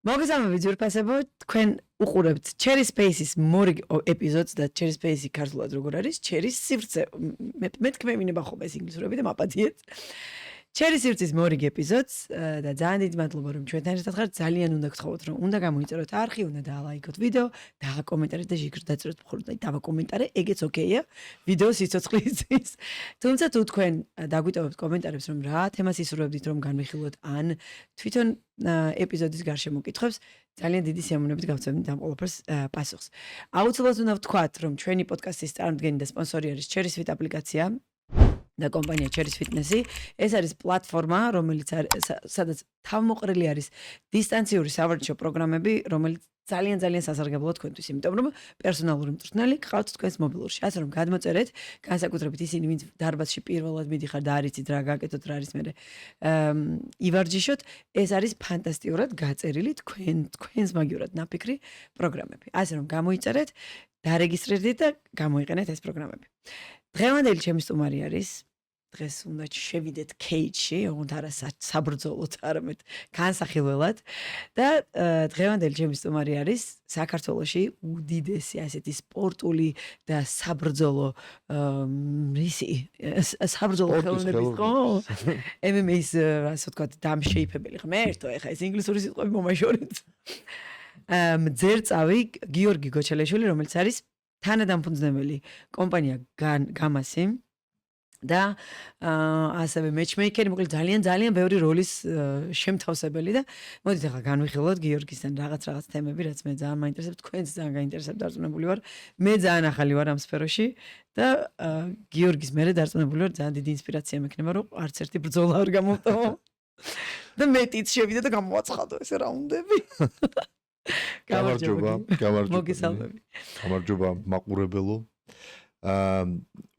მოგესალმებით ძვირფასებო, თქვენ უყურებთ Cherry Space-ის მორიგ ეპიზოდს და Cherry Space-ი ქართულად როგორ არის? Cherry-ის სივრცე. მე თქმევინება ხომ ეს ინგლისურები და მაპატიეთ. Cherry სივრცის მორიგ ეპიზოდს და ძალიან დიდი მადლობა რომ ჩვენთან ერთად ხართ. ძალიან უნდა გთხოვოთ რომ უნდა გამოიწეროთ არხი, უნდა დაალაიქოთ ვიდეო, დააკომენტარეთ და ჟიგრ დაწეროთ მხოლოდ დავაკომენტარე, ეგეც ოკეია. ვიდეოს სიცოცხლის. თუმცა თუ თქვენ დაგვიტოვებთ კომენტარებს რომ რა თემას ისურვებდით რომ განვიხილოთ ან თვითონ ეპიზოდის გარშემო კითხვებს ძალიან დიდი სიამოვნებით გავცემთ ამ ყველაფერს პასუხს. აუცილებლად უნდა ვთქვათ რომ ჩვენი პოდკასტის წარმომადგენელი და სპონსორი არის Cherry Sweet აპლიკაცია და კომპანია Cherry Fitness-ი. ეს არის პლატფორმა, რომელიც სადაც თავმოყრილი არის დისტანციური სავარჯიშო პროგრამები, რომელიც ძალიან სასარგებლოა თქვენთვის, იმიტომ რომ პერსონალური მწვრთნელი გყავთ თქვენს მობილურში. ასე რომ გადმოწერეთ, განსაკუთრებით ისინი, ვინც დარბაზში პირველად მიდიხარ და არ იცით რა გაკეთოთ, რა არის მერე ივარჯიშოთ, ეს არის ფანტასტიკურად გაწერილი თქვენს მაგივრად ნაფიქრი პროგრამები. ასე რომ გამოიწერეთ, დარეგისტრირდით და გამოიყენეთ ეს პროგრამები. დღევანდელი ჩემი სტუმარი არის დღეს უნდა შევიდეთ кейჯში, ოღონდ არა საბრძოლოდ, არამედ განსახილველად და დღევანდელი ჩემი სტუმარი არის საქართველოში უდიდესი ასეთი სპორტული და საბრძოლო საბრძოლო ხელოვნების ხო? MMA-ის ასე ვთქვათ, დამშეიფებელი ღმერთო, ეხა ეს ინგლისური სიტყვები მომაშორეთ. მძერწავი გიორგი გოჩელაშვილი, რომელიც არის თანადამფუძნებელი კომპანია გამასი და ასევე matchmaker, მოკლედ ძალიან ბევრი როლის შემთავსებელი და მოდით ახლა განვიხილოთ გიორგისთან რაღაც თემები, რაც მე ძალიან მაინტერესებს, თქვენც ძალიან გაინტერესებთ, დარწმუნებული ვარ. მე ძალიან ახალი ვარ ამ სფეროში და გიორგის მერე დარწმუნებული ვარ, ძალიან დიდი ინსპირაცია მექნება, რომ არც ერთი ბრძოლა არ გამოვტოვო და მეტიც შევიდე და გამოაცხადო ეს რაუნდები. გამარჯობა. მოგესალმები. გამარჯობა მაყურებელო.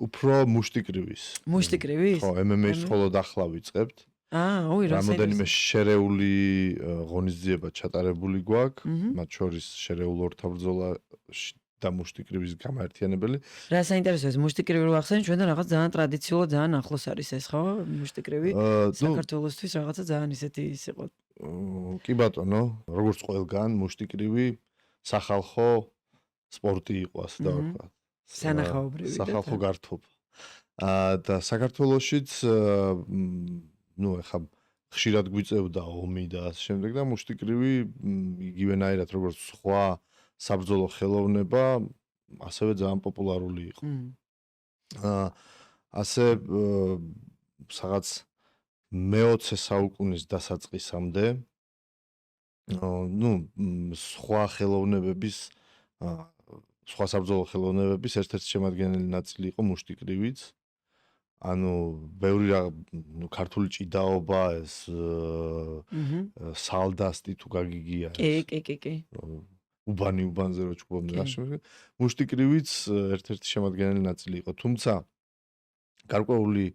უფრო მუშტიკრივის. მუშტიკრივის? ხო, MMA-ს მხოლოდ ახლა ვიწყებთ. ოი, რა რამოდენიმე შერეული ღონისძიება ჩატარებული გვაქვს, მათ შორის შერეულ ორთაბრძოლა და მუშტიკრივის გამაერთიანებელი. რა საინტერესოა ეს მუშტიკრივი რო ახსენე, ჩვენთან რაღაც ძალიან ტრადიციულად ძალიან ახლოს არის ეს, ხო? მუშტიკრივი საქართველოსთვის რაღაცა ძალიან ისეთი ის იყო. კი ბატონო, როგორც ყველგან მუშტიკრივი სახალხო სპორტი იყო, ასე და ვთქვა. სანახაობრივი და სახალხო გართობა. და საქართველოშიც ეხა ხშირად გვიწევდა ომი და ასე შემდეგ და მუშტიკრივი იგივენაირად როგორც სხვა საბრძოლო ხელოვნება ასევე ძალიან პოპულარული იყო. ასე რაღაც მე-20 საუკუნის დასაწყისამდე სხვა ხელოვნებების სხვა საბრძოლო ხელოვნებების ერთ-ერთი შემადგენელი ნაწილი იყო მუშტიკრივიც. ანუ ბევრი ქართული ჭიდაობა, ეს სალდასტი თუ გაგიგია. კი. უბანზე რო ჭუბობდნენ რა შემდგომ. მუშტიკრივიც ერთ-ერთი შემადგენელი ნაწილი იყო, თუმცა გარკვეული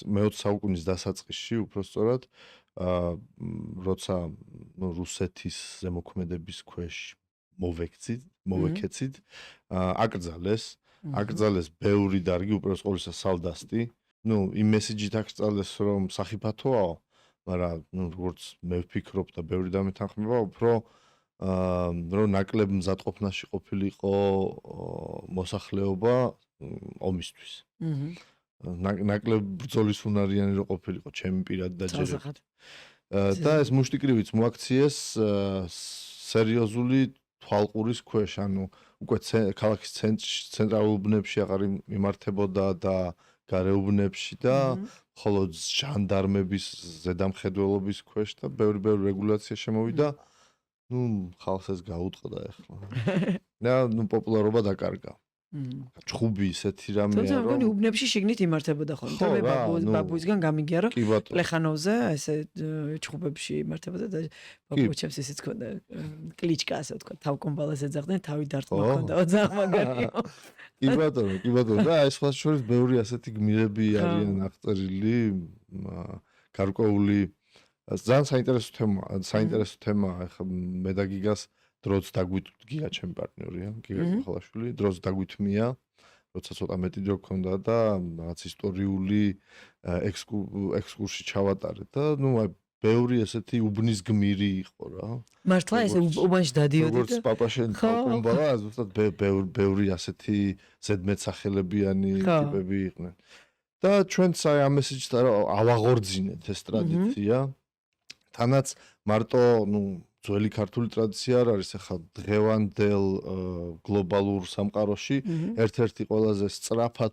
მე-20 საუკუნის დასაწყისში უბრალოდ როცა რუსეთის ზემოქმედების ქვეშ მოვექცით, აკრძალეს ბევრი დარგი, უბრალოდ ყოველისა სალდასტი. იმ მესიჯით აკრძალეს, რომ სახიფათოაო, მაგრამ როგორც მე ვფიქრობ და ბევრი დამეთანხმება, უფრო რომ ნაკლებ მზადყოფნაში ყოფილიყო მოსახლეობა ომისთვის. ნაკლებ ბრძოლის უნარიანი რო ყოფილიყო ჩემი პირადი დაჯერებით. და ეს მუშტიკრივიც მოაქციეს სერიოზული თვალყურის ქვეშ, ანუ უკვე ქალაქის ცენტრალურ უბნებში აღარ იმართებოდა და გარეუბნებში და მხოლოდ ჟანდარმების ზედამხედველობის ქვეშ და ბევრი რეგულაცია შემოვიდა. ხალხს ეს გაუტყდა ახლა. და პოპულარობა დაკარგა. ჭხუბი ისეთი რამეა, თუმცა მგონი უბნებში შიგნით იმართებოდა ხოლმე. მე ბაბუისგან გამიგია, რომ პლეხანოვზე ესე ჭხუბებში იმართებოდა და ბაბუჩებს ისიც ქონდა კლიჩკა, ასე ვთქვა, თავკომბალას ეძახდნენ, თავი დარტყმა ქონდაო ძალიან მაგარია. კი ბატონო, და ეს სხვა შორის ბევრი ასეთი გმირები არიან აღწერილი, გარკვეული ძალიან საინტერესო თემაა, ახლა მე და გიგას დროც გიგა ჩემი პარტნიორია, გიგა ხალაშვილი, დროც დაგვითმია, როცა ცოტა მეტი დრო გქონდა და რაღაც ისტორიული ექსკურსი ჩავატარეთ და ბევრი ესეთი უბნის გმირი იყო რა. მართლა ესე უბანში დადიოდი როგორც პაპაშენ ხალხობა, ზუსტად ბევრი ასეთი ზედმეტსახელებიანი ტიპები იყვნენ. და ჩვენც აი ამ მესიჯს ავაღორძინეთ ეს ტრადიცია. თანაც მარტო, ძველი ქართული ტრადიცია არ არის, ახლა დღევანდელ გლობალურ სამყაროში ერთ-ერთი ყველაზე სწრაფად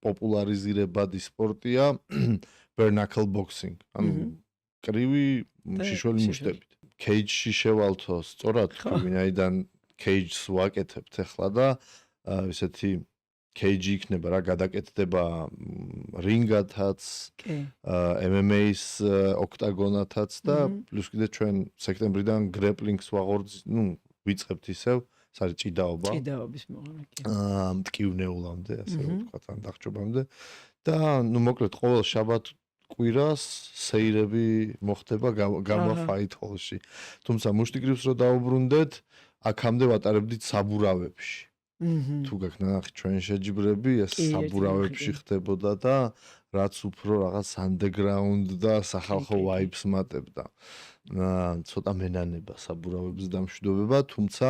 პოპულარიზირებადი სპორტია bare-knuckle boxing, ანუ კრივი შიშველი მუშტებით. Cage-ში შევალთო სწორად, ვინაიდან cage-ს ვაკეთებთ ახლა და ესეთი cage იქნება რა, გადაკეთდება რინგათაც, MMA-ის ოქტაგონათაც და პლუს კიდე ჩვენ სექტემბრიდან grappling-ს ვიწყებთ ისევ, ეს არის ჭიდაობა. ჭიდაობის მოღმა კი. მტკივნეულამდე, ასე ვთქვათ, ან დახჭობამდე. და მოკლედ ყოველ შაბათ კვირას სეირები მოხდება გამა fight hall-ში. თუმცა მუშტიგრიფს რო დაუბრუნდეთ, აქამდე ვატარებდით საბურავებში. თუ გაქვს ნახი ჩვენ შეჯიბრები, ეს საბურავებში ხდებოდა და რაც უფრო რაღაც underground და სახალხო vibes მატებდა. ცოტა მენანება საბურავების დამშვიდობება, თუმცა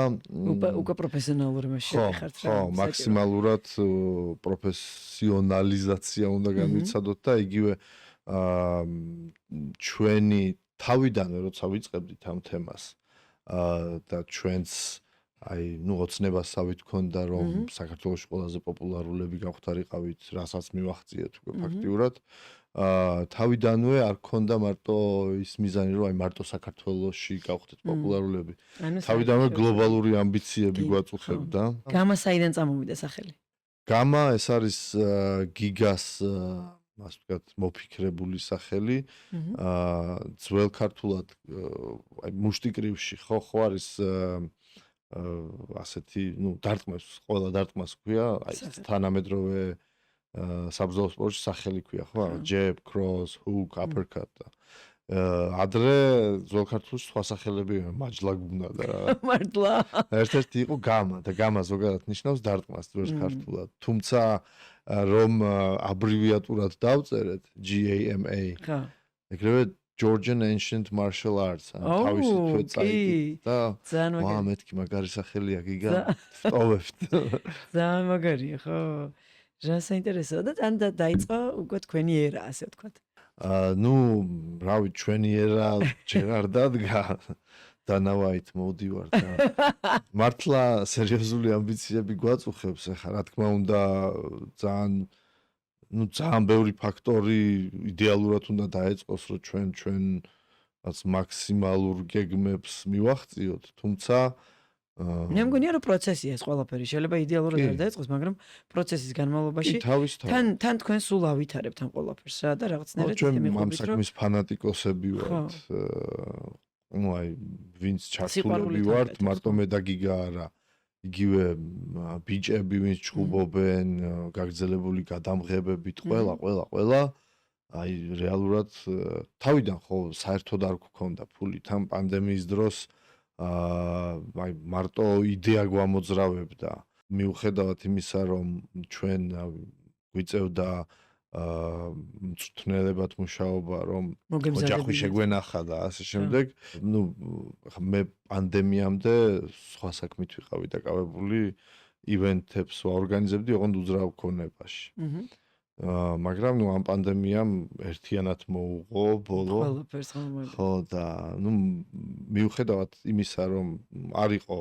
უკვე პროფესიონალური მასში ხართ რა. ხო, მაქსიმალურად პროფესიონალიზაცია უნდა განვიცადოთ და იგივე ჩვენი თავიდანვე როცა ვიწყებდით ამ თემას და ჩვენც აი ოცნებასავით ქონდა რომ საქართველოში ყველაზე პოპულარულები გავხდარიყავით, რასაც მივახციეთ უკვე ფაქტიურად. თავიდანვე არ ქონდა მარტო ის მიზანი რომ აი მარტო საქართველოში გავხდეთ პოპულარულები. თავიდანვე გლობალური ამბიციები გვაწუხებდა. გამა საიდან წამოვიდა სახელი? გამა ეს არის გიგას ასე ვთქვათ მოფიქრებული სახელი. ძველ ქართულად აი მუშტიკრივში ხო არის ასეთი, დარტყმას, ყველა დარტყმას ქვია, აი თანამედროვე საბრძოლო სპორტში სახელი ქვია, ხო? Jab, cross, hook, uppercut. ადრე ძველ ქართულში სხვა სახელები მაჯლა გუნდა და მართლა. ერთ-ერთი იყო გამა და გამა ზოგადად ნიშნავს დარტყმას ძველ ქართულად. თუმცა რომ აბრევიატურად დავწერეთ GAMA. ხო. ეგრევე Georgian Ancient Martial Arts, თავისი თვე წაიგეთ და მეთქი მაგარი სახელია გიგა, ვტოვებთ. ძალიან მაგარია, ხო. რა საინტერესოა და თან დაიწყო უკვე თქვენი ერა, ასე ვთქვათ. რავი, ჩვენი ერა ჯერ არ დადგა. დანავაით მოვდივარ და მართლა სერიოზული ამბიციები გვაწუხებს ახლა, რა თქმა უნდა, ძალიან ბევრი ფაქტორი იდეალურად უნდა დაეწყოს, რომ ჩვენ რაც მაქსიმალურ გეგმებს მივახციოთ, თუმცა მე მგონია რომ პროცესია ეს ყველაფერი, შეიძლება იდეალურად არ დაეწყოს, მაგრამ პროცესის განმავლობაში თან თქვენ სულ ავითარებთ ამ ყველაფერს რა და რაღაცნაირად ჩვენ ამ საქმის ფანატიკოსები ვართ. აი ვინც ჩართულები ვართ, მარტო მე და გიგა არა. იგივე ბიჭები ვინც ჩხუბობენ, გაგრძელებული გადამღებებით, ყველა აი რეალურად თავიდან ხო საერთოდ არ გქონდა ფული, თან პანდემიის დროს აი მარტო იდეა გვამოძრავებდა. მიუხედავად იმისა, რომ ჩვენ გვიწევდა მწვრთნელებად მუშაობა, რომ ოჯახი შეგვენახა და ასე შემდეგ. მე პანდემიამდე სხვა საქმით ვიყავი დაკავებული, ივენთებს ვაორგანიზებდი, ოღონდ უძრავ ქონებაში. მაგრამ ამ პანდემიამ ერთიანად მოუღო ბოლო. ყველაფერს ხომ. ხო და მიუხედავად იმისა, რომ არ იყო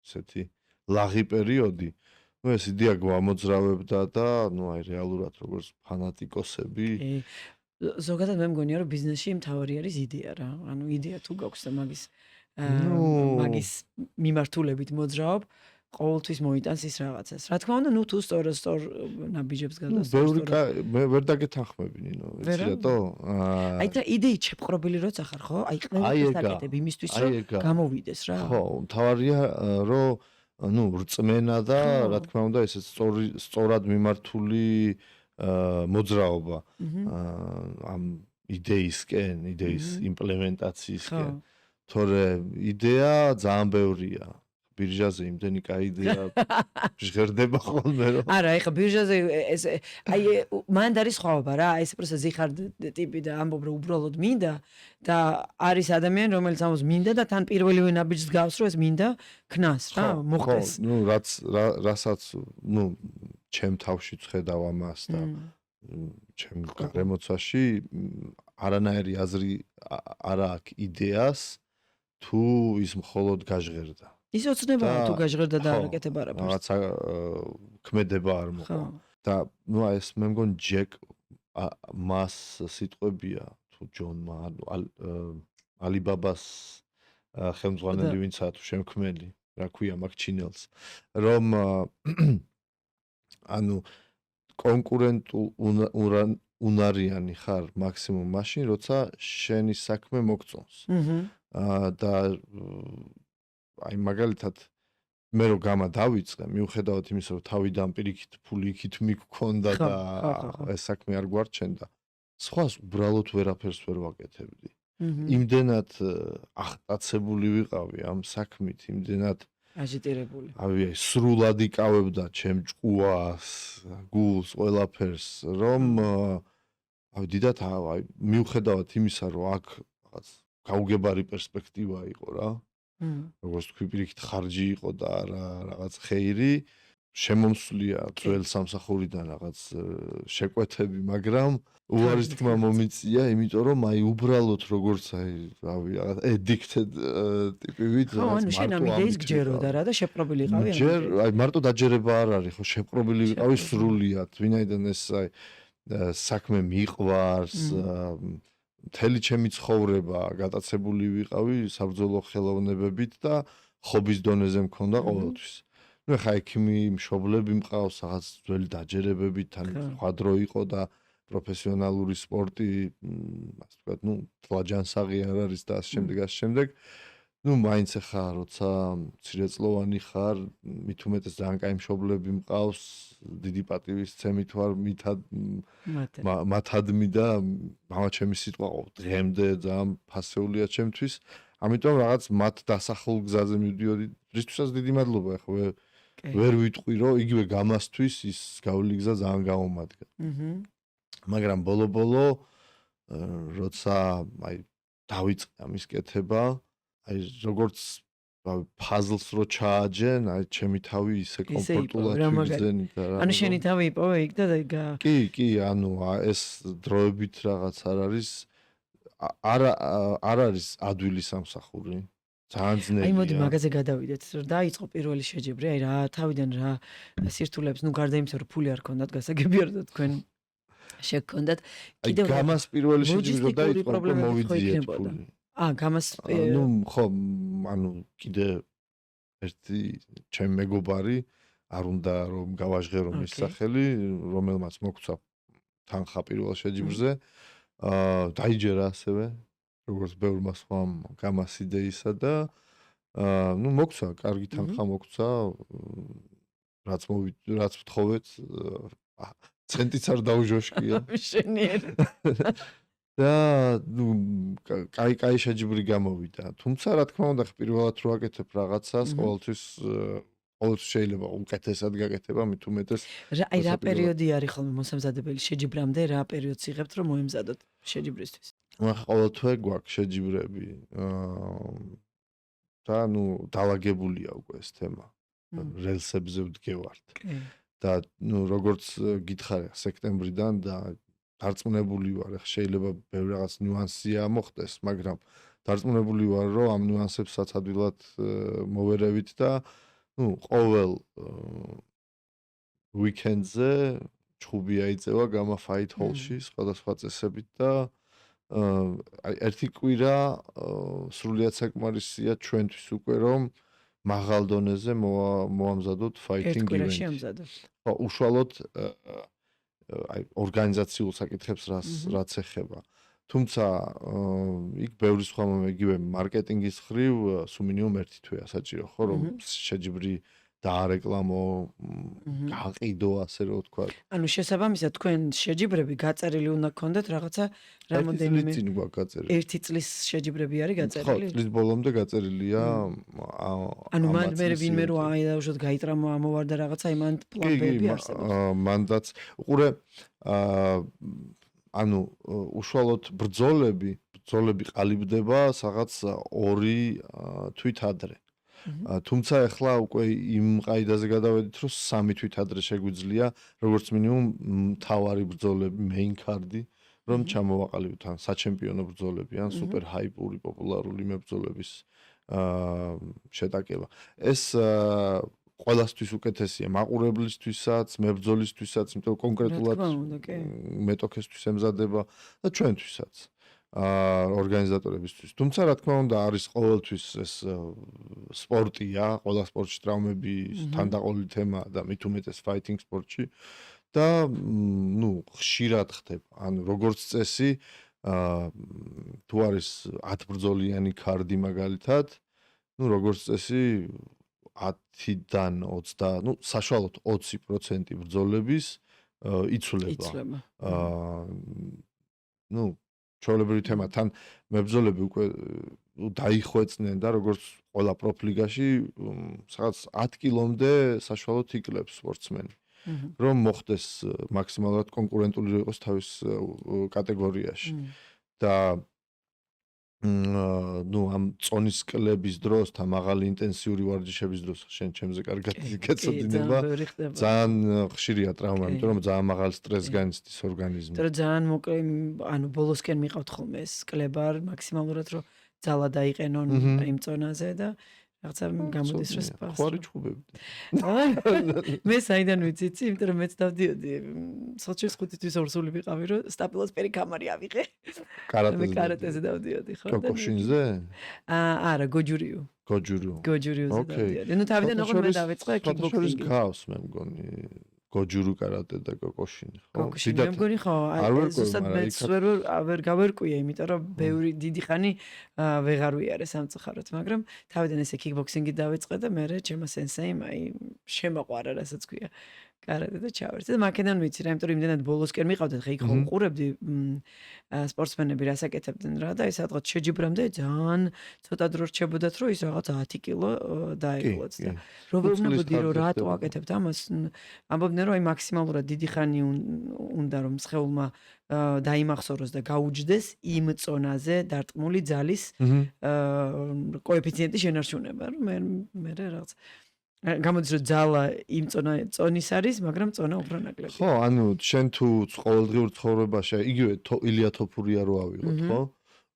ესეთი ლაღი პერიოდი, ეს იდეა გვამოძრავებდა და აი რეალურად როგორც ფანატიკოსები. ზოგადად მე მგონია რომ ბიზნესში მთავარი არის იდეა რა. ანუ იდეა თუ გაქვს და მაგის მიმართულებით მოძრაობ, ყოველთვის მოიტანს ის რაღაცას. რა თქმა უნდა, თუ სწორ ნაბიჯებს გადასწორ. მე ვერ დაგეთანხმები, ნინო, ვიცი რატო? აი და იდეით შეპყრობილი როცა ხარ, ხო? აი ყველაფერს აკეთებ იმისთვის, რომ გამოვიდეს რა. ხო, მთავარია რომ რწმენა და რა თქმა უნდა ესე სწორად მიმართული მოძრაობა ამ იდეისკენ, იდეის იმპლემენტაციისკენ. თორე იდეა ძალიან ბევრია. ბირჟაზე იმდენი კაი იდეა ჟღერდება ხოლმე რომ არა, ეხა ბირჟაზე ეს აი მანდ არის სხვაობა რა, ეს პროცესი ზიხარ ტიპი და ამბობ რომ უბრალოდ მინდა და არის ადამიანი რომელიც ამბობს მინდა და თან პირველივე ნაბიჯს გავს რომ ეს მინდა ქნას რა, მოხდეს. ნუ რასაც ნუ ჩემ თავშიც ხედავ ამას და ჩემ გარემოცვაში არანაირი აზრი არ აქვს იდეას თუ ის მხოლოდ გაჟღერდა. ის ოცნებაა თუ გაჟღერდა და არ აკეთება არაფერს. რაღაცა ქმედება არ მოყვა. და ნუ ეს მე მგონი ჯეკ მას სიტყვებია თუ ჯონმა ალიბაბას ხელმძღვანელი ვინცაა თუ შემქმნელი რა ქვია მაგ ჩინელს რომ ანუ კონკურენტუნარიანი ხარ მაქსიმუმ მაშინ როცა შენი საქმე მოგწონს. და აი მაგალითად მე რო გამა დავიწყე მიუხედავად იმისა რომ თავიდან პირიქით ფული იქით მიგქონდა და ეს საქმე არ გვარჩენდა სხვას უბრალოდ ვერაფერს ვერ ვაკეთებდი. იმდენად აღტაცებული ვიყავი ამ საქმით, იმდენად აჟიტირებული. აი სრულად იკავებდა ჩემ ჭკუას, გულს, ყველაფერს, რომ აი დიდათ აი მიუხედავად იმისა რომ აქ რაღაც გაუგებარი პერსპექტივა იყო რა. როგორც თქვი პირიქით ხარჯი იყო და რაღაც ხეირი შემომსვლია ძველ სამსახურიდან რაღაც შეკვეთები, მაგრამ უარის თქმა მომიწია, იმიტომ რომ აი უბრალოდ როგორც აი რავი რაღაც addicted ტიპივით ანუ შენ ამ იდეის გჯეროდა რა და შეპყრობილი იყავი ამ ჯერ აი მარტო დაჯერება არ არის ხო შეპყრობილი ვიყავი სრულიად ვინაიდან ეს აი საქმე მიყვარს მთელი ჩემი ცხოვრება გატაცებული ვიყავი საბრძოლო ხელოვნებებით და ხობის დონეზე მქონდა ყოველთვის. ნუ ხა ექიმი მშობლები მყავს რაღაც ძველი დაჯერებები თან სხვა დრო იყო და პროფესიონალური სპორტი ასე ვთქვათ, ნუ თლაჯანსაღი არ არის და ამ შემდეგ. ნუ მაინც ხა როცა მცირეწლოვანი ხარ, მით უმეტეს ძალიან კაი მშობლები მყავს, დიდი პატივისცემით ვარ მათადმი და მამა ჩემი სიტყვა დღემდე ძალიან ფასეულია ჩემთვის. ამიტომ რაღაც მათ დასახულ გზაზე მივდიოდი. რისთვისაც დიდი მადლობა ახლა ვერ ვიტყვი რომ იგივე გამასთვის ის გავლილი გზა ძალიან გამომადგა. მაგრამ ბოლო როცა აი დავიწყე ამის კეთება, აი როგორც ფაზლს რო ჩააჯენ, აი ჩემი თავი ისე კომფორტულად ვიგზენით და რა. ანუ შენი თავი იპოვე იქ და კი, ანუ ეს დროებით რაღაც არ არის ადვილი სამსახური. ძალიან ძნელია. აი მოდი მაგაზე გადავიდეთ, რომ დაიწყო პირველი შეჯიბრი, აი რა თავიდან რა სირთულეებს, ნუ გარდა იმისა, რომ ფული არ ქონდათ, გასაგებია რომ თქვენ შეგქონდათ. კიდევ გამას პირველი შეჯიბრი რომ დაიწყო, მოვიძიეთ ფული. გამას ნუ ხო, ანუ კიდე ერთი ჩემი მეგობარი არ უნდა რომ გავაჟღერო მის სახელი, რომელმაც მოგცა თანხა პირველ შეჯიბრზე. დაიჯერა ასევე როგორც ბევრმა სხვამ გამას იდეისა და ნუ მოგცა, კარგი თანხა მოგცა, რაც ვთხოვეთ, ცენტიც არ დაუჟოშკია. შენიერი. და ნუ კაი შეჯიბრი გამოვიდა. თუმცა რა თქმა უნდა, პირველად რო აკეთებ რაღაცას, ყოველთვის შეიძლება უკეთესად გაკეთება, მით უმეტეს. აი რა პერიოდი არის ხოლმე მოსამზადებელი შეჯიბრამდე, რა პერიოდს იღებთ რომ მოემზადოთ შეჯიბრისთვის? ახლა ყოველთვე გვაქვს შეჯიბრები. და ნუ დაალაგებულია უკვე ეს თემა. რელსებზე ვდგევართ. და ნუ როგორც გითხარი სექტემბრიდან და დარწმუნებული ვარ, შეიძლება ბევრი რაღაც ნიუანსია მოხდეს, მაგრამ დარწმუნებული ვარ, რომ ამ ნიუანსებსაც ადვილად მოვერევით და ნუ ყოველ ვიკენდზე ჩხუბი აიწევა გამა ფაით ჰოლში სხვადასხვა წესებით და აი ერთი კვირა სრულიად საკმარისია ჩვენთვის უკვე რომ მაღალ დონეზე მოამზადოთ ფაითინგ ივენტი. ხო, უშუალოდ აი ორგანიზაციულ საკითხებს რაც ეხება. თუმცა იქ ბევრი სხვა იგივე მარკეტინგის ხრივ სულ მინიმუმ ერთი თვეა საჭირო, ხო, რომ შეჯიბრი დაარეკლამო, გაყიდო ასე რომ ვთქვა. ანუ შესაბამისად თქვენ შეჯიბრები გაწერილი უნდა გქონდეთ რაღაცა რამოდენიმე წინ გვაქვს გაწერილი. 1 წლის შეჯიბრები არის ხო, გაწერილი? წლის ბოლომდე გაწერილია. ანუ მან მე ვინმე რო აიდაუშვოთ გაიტრამო ამოვარდა რაღაცა იმან პლანები არსებობს. მანდაც უყურე ანუ უშუალოდ ბრძოლები ყალიბდება რაღაც 2 თვით ადრე. თუმცა ახლა უკვე იმ ყაიდაზე გადავედით, რომ 3 თვით ადრე შეგვიძლია როგორც მინიმუმ მთავარი ბრძოლები, main card-ი რომ ჩამოვაყალიბოთ ან საჩემპიონო ბრძოლები, ან სუპერ ჰაიპური პოპულარული მებრძოლების შეტაკება. ეს ყველასთვის უკეთესია, მაყურებლისთვისაც, მებრძოლისთვისაც, იმიტომ რომ კონკრეტულად მეტოქესთვის ემზადება და ჩვენთვისაც. ორგანიზატორებისთვის. თუმცა რა თქმა უნდა არის ყოველთვის ეს სპორტია, ყველა სპორტში ტრავმები თანდაყოლილი თემაა და მით უმეტეს ფაითინგ სპორტში და ხშირად ხდება. ანუ როგორც წესი, თუ არის 10 ბრძოლიანი კარდი მაგალითად, როგორც წესი 10-დან 20, საშუალოდ 20% ბრძოლების იცვლება. ჩვეულებრივი თემა თან მებრძოლები უკვე დაიხვეწნენ და როგორც ყველა პროფლიგაში რაღაც 10 კილომდე საშუალოდ იკლებს სპორტსმენი. რომ მოხდეს მაქსიმალურად კონკურენტული იყოს თავის კატეგორიაში. და ამ წონის კლების დროს, და მაღალი ინტენსიური ვარჯიშების დროს შენ ჩემზე კარგად გეცოდინება. ძალიან ხშირია ტრავმა, იმიტომ რომ ძალიან მაღალ სტრესს განიცდის ორგანიზმი. იმიტომ რომ ძალიან მოკლე, ანუ ბოლოსკენ მიყავთ ხოლმე ეს კლება მაქსიმალურად რომ ძალა დაიყენონ იმ წონაზე და რაღაცა გამოდის რომ სპასს. ხوارი ჩხუბები. მე საიდან ვიცი, იმიტომ რომ მეც დავდიოდი. სოციალ 5 თვის ორსული ვიყავი, რომ სტაბილოსფერი კამარი ავიღე. კარატეზე დავდიოდი, ხო? კოკოშინზე? არა, გოჯურიუ. გოჯურიუზე დავდიოდი. თავიდან ოღონდ მე დავიწყე კიკბოქსინგი. გავს მე მგონი. გოჯურუ კარატე და კოკოშინი, ხო? კოკოშინი მე მგონი ხო, ზუსტად მეც ვერ გავერკვია, იმიტომ რომ ბევრი დიდი ხანი ვეღარ ვიარე სამწუხაროდ, მაგრამ თავიდან ესე კიკბოქსინგი დავიწყე და მე ჩემო სენსეიმ შემოყვარა, რასაც ქვია. კარატე და ჩავერთე და მაქედან ვიცი რა, იმიტომ რომ იმდენად ბოლოსკენ მიყავდეთ, ხე იქ ხო უყურებდი სპორტსმენები რას აკეთებდნენ რა და ეს რაღაც შეჯიბრამდე ძალიან ცოტა დრო რჩებოდათ, რომ ის რაღაც 10 კილო დაეკლოთ და რო ვეუბნებოდი რომ რატო აკეთებთ ამას, ამბობდნენ რომ აი მაქსიმალურად დიდი ხანი უნდა რომ სხეულმა დაიმახსოვროს და გაუჯდეს იმ წონაზე დარტყმული ძალის კოეფიციენტი შენარჩუნება, რომ მე რაღაც გამოდის რომ ძალა იმ წონის არის, მაგრამ წონა უფრო ნაკლები. ხო, ანუ შენ თუ ყოველდღიურ ცხოვრებაში, იგივე ილია თოფურია რო ავიღოთ, ხო?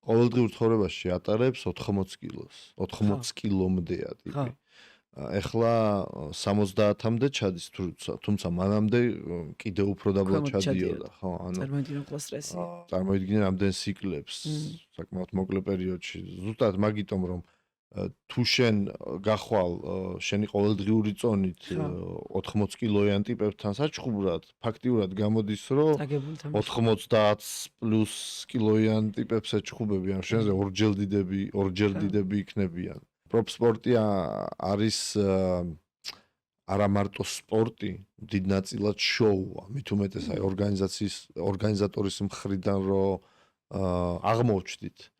ყოველდღიურ ცხოვრებაში ატარებს 80 კილოს, 80 კილომდეა ტიპი. ეხლა 70-მდე ჩადის, თუმცა მანამდე კიდევ უფრო დაბლა ჩადიოდა, ხო? ანუ წარმოიდგინე ყლა სტრესი. წარმოიდგინე რამდენ სიკლებს საკმაოდ მოკლე პერიოდში. ზუსტად მაგიტომ რომ თუ შენ გახვალ შენი ყოველდღიური წონით 80 კილოიან ტიპებთან საჩხუბრად, ფაქტიურად გამოდის რომ 90 პლუს კილოიან ტიპებს ეჩხუბები, ან შენზე ორჯერ დიდები იქნებიან. პროფ სპორტი არის არა მარტო სპორტი, დიდ ნაწილად შოუა, მით უმეტეს აი ორგანიზატორის მხრიდან რომ აღმოჩნდით.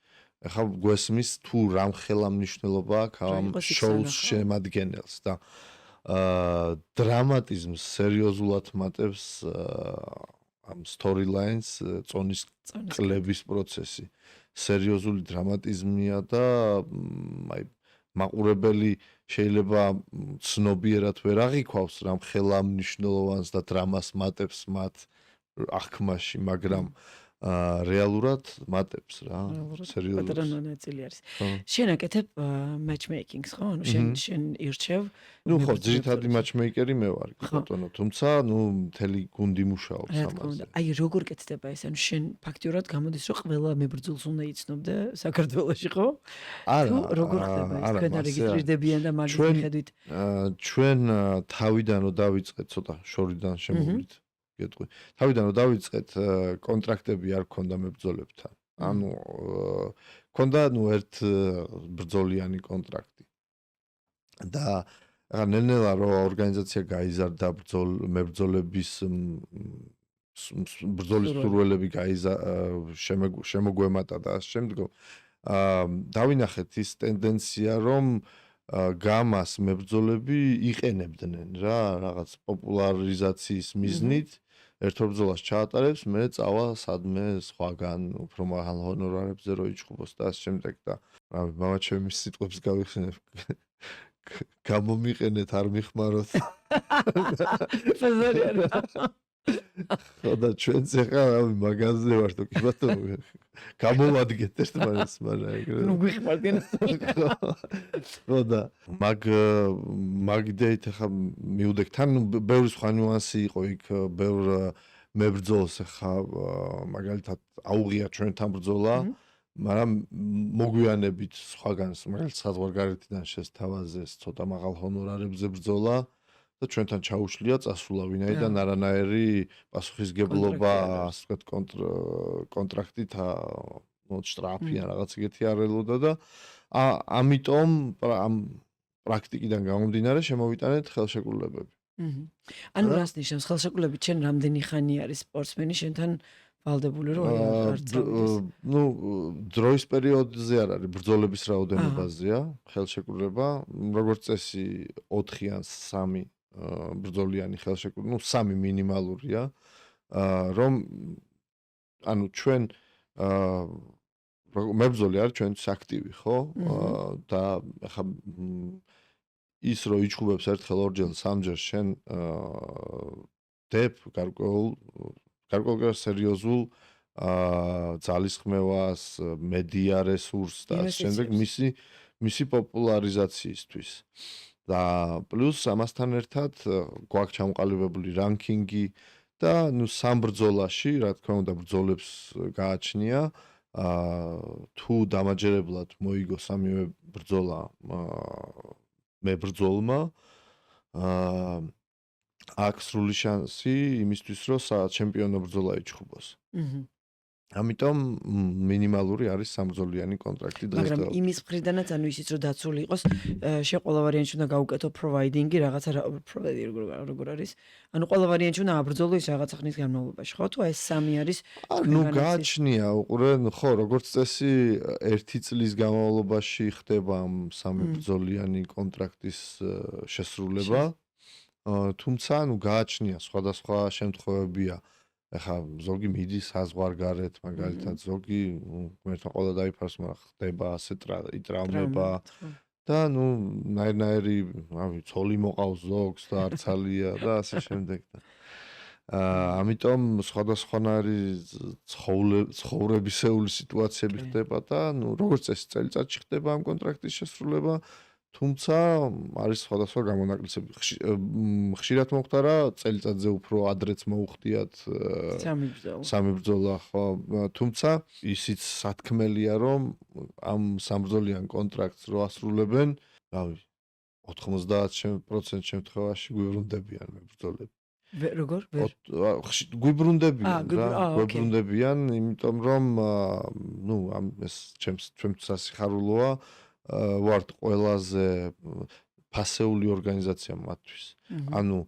ახლა გვესმის თუ რამხელა მნიშვნელობა აქვს ამ შოუს შემადგენელს და დრამატიზმს სერიოზულად მატებს ამ story-lines წონის კლების პროცესი. სერიოზული დრამატიზმია და აი მაყურებელი შეიძლება ცნობიერად ვერ აღიქვავს რამხელა მნიშვნელოვანს და დრამას მატებს მათ აღქმაში, მაგრამ რეალურად მატებს რა, სერიოზულად. პატრონო ნაწილი არის. შენ აკეთებ matchmaking-ს, ხო? ანუ შენ ირჩევ. ხო, ძირითადი matchmaker-ი მე ვარ, ბატონო, თუმცა, მთელი გუნდი მუშაობს ამაზე. აი, როგორ კეთდება ეს? ანუ შენ ფაქტიურად გამოდის, რომ ყველა მებრძოლს უნდა იცნობდე საქართველოში, ხო? არა, როგორ ხდება ეს? თქვენ არეგისტრირდებიან და მაგის მიხედვით. ჩვენ თავიდან რომ დავიწყეთ ცოტა შორიდან შემოვლით. თავიდან რომ დავიწყეთ კონტრაქტები არ ქონდა მებრძოლებთან. ანუ ქონდა ერთ ბრძოლიანი კონტრაქტი. და ახლა ნელ-ნელა რო ორგანიზაცია გაიზარდა მებრძოლების ბრძოლის სურველები შემოგვემატა და ამ შემდგომ დავინახეთ ის ტენდენცია რომ გამას მებრძოლები იყენებდნენ რა რაღაც პოპულარიზაციის მიზნით ერთ-ორ ბრძოლას ჩაატარებს მე წავა სადმე სხვაგან უფრო მაღალ ჰონორარებზე რო იჭყობს და ამ შემდეგ და რავი მამაჩემი მის სიტყვებს გავიხსენებ გამომიყენეთ არ მიხმაროთ ფაზარია ხოდა ჩვენც ახლა რავი მაგაზზე ვართ კი ბატონო გამოვადგეთ ერთმანეთს მაგრამ ეგრე ნუ გვიხმარდნენ ხოდა მაგ იდეით ახლა მივდექ თან ბევრი სხვა ნიუანსი იყო იქ ბევრ მებრძოლს ახლა მაგალითად აუღია ჩვენთან ბრძოლა მაგრამ მოგვიანებით სხვაგან მაგალითად საზღვარგარეთიდან შესთავაზეს ცოტა მაღალ ჰონორარებზე ბრძოლა და ჩვენთან ჩაუშლია წასულა ვინაიდან არანაირი პასუხისგებლობა ასე ვთქვათ კონტრაქტით შტრაფი ან რაღაც ეგეთი არ ელოდა და ამიტომ ამ პრაქტიკიდან გამომდინარე შემოვიტანეთ ხელშეკრულებები. ანუ რას ნიშნავს ხელშეკრულები ჩვენ რამდენი ხანი არის სპორტსმენი შენთან ვალდებული რომ არ წავიდეს? ნუ დროის პერიოდზე არ არის ბრძოლების რაოდენობაზეა ხელშეკრულება როგორც წესი 4 ან 3 ბრძოლიანი ხელშეკრულება, ნუ 3 მინიმალურია, რომ ანუ ჩვენ მებრძოლი არის ჩვენთვის აქტივი, ხო? და ახლა ის რო იჭუბებს ერთხელ ორჯერ, სამჯერ შენ დებ გარკვეულ სერიოზულ ძალისხმევას, მედია რესურსს და შემდეგ მისი პოპულარიზაციისთვის. და პლუს ამასთან ერთად გვაქვს ჩამოყალიბებული რანკინგი და ნუ სამ ბრძოლაში, რა თქმა უნდა, ბრძოლებს გააჩნია. თუ დამაჯერებლად მოიგო სამივე ბრძოლა მებრძოლმა, აქვს სრული შანსი იმისთვის, რომ საჩემპიონო ბრძოლა იჭხუბოს. ამიტომ მინიმალური არის სამბრძოლიანი კონტრაქტი დღესდღეობით. მაგრამ იმის მხრიდანაც ანუ ისიც რომ დაცული იყოს, ყველა ვარიანტი უნდა გაუკეთო პროვაიდინგი, რაღაცა პროვაიდინგი როგორ არის? ანუ ყველა ვარიანტი უნდა აბრძოლო ის რაღაცა ხნის განმავლობაში, ხო? თუ ეს 3 არის ნუ გააჩნია უყურე, ხო, როგორც წესი 1 წლის განმავლობაში ხდება ამ სამი ბრძოლიანი კონტრაქტის შესრულება. თუმცა ნუ გააჩნია სხვადასხვა შემთხვევებია. ახლა ზოგი მიდის საზღვარგარეთ, მაგალითად ზოგი ღმერთმა ყველა დაიფაროს, მაგრამ ხდება ასე იტრავმება და ნუ ნაირ-ნაირი, რავი, ცოლი მოყავს ზოგს და არცალია და ასე შემდეგ და ამიტომ სხვადასხვანაირი ცხოვრებისეული სიტუაციები ხდება და ნუ როგორც წესი წელიწადში ხდება ამ კონტრაქტის შესრულება. თუმცა არის სხვადასხვა გამონაკლისები. ხშირად მოხდა წელიწადზე უფრო ადრეც მოუხდიათ სამი ბრძოლა, ხო. თუმცა ისიც სათქმელია, რომ ამ სამბრძოლიან კონტრაქტს რო ასრულებენ, რავი, 90% შემთხვევაში გვიბრუნდებიან მებრძოლები. როგორ? გვიბრუნდებიან რა, გვიბრუნდებიან, იმიტომ რომ ნუ ამ ეს ჩემთვის ასიხარულოა ვართ ყველაზე ფასეული ორგანიზაცია მათთვის. ანუ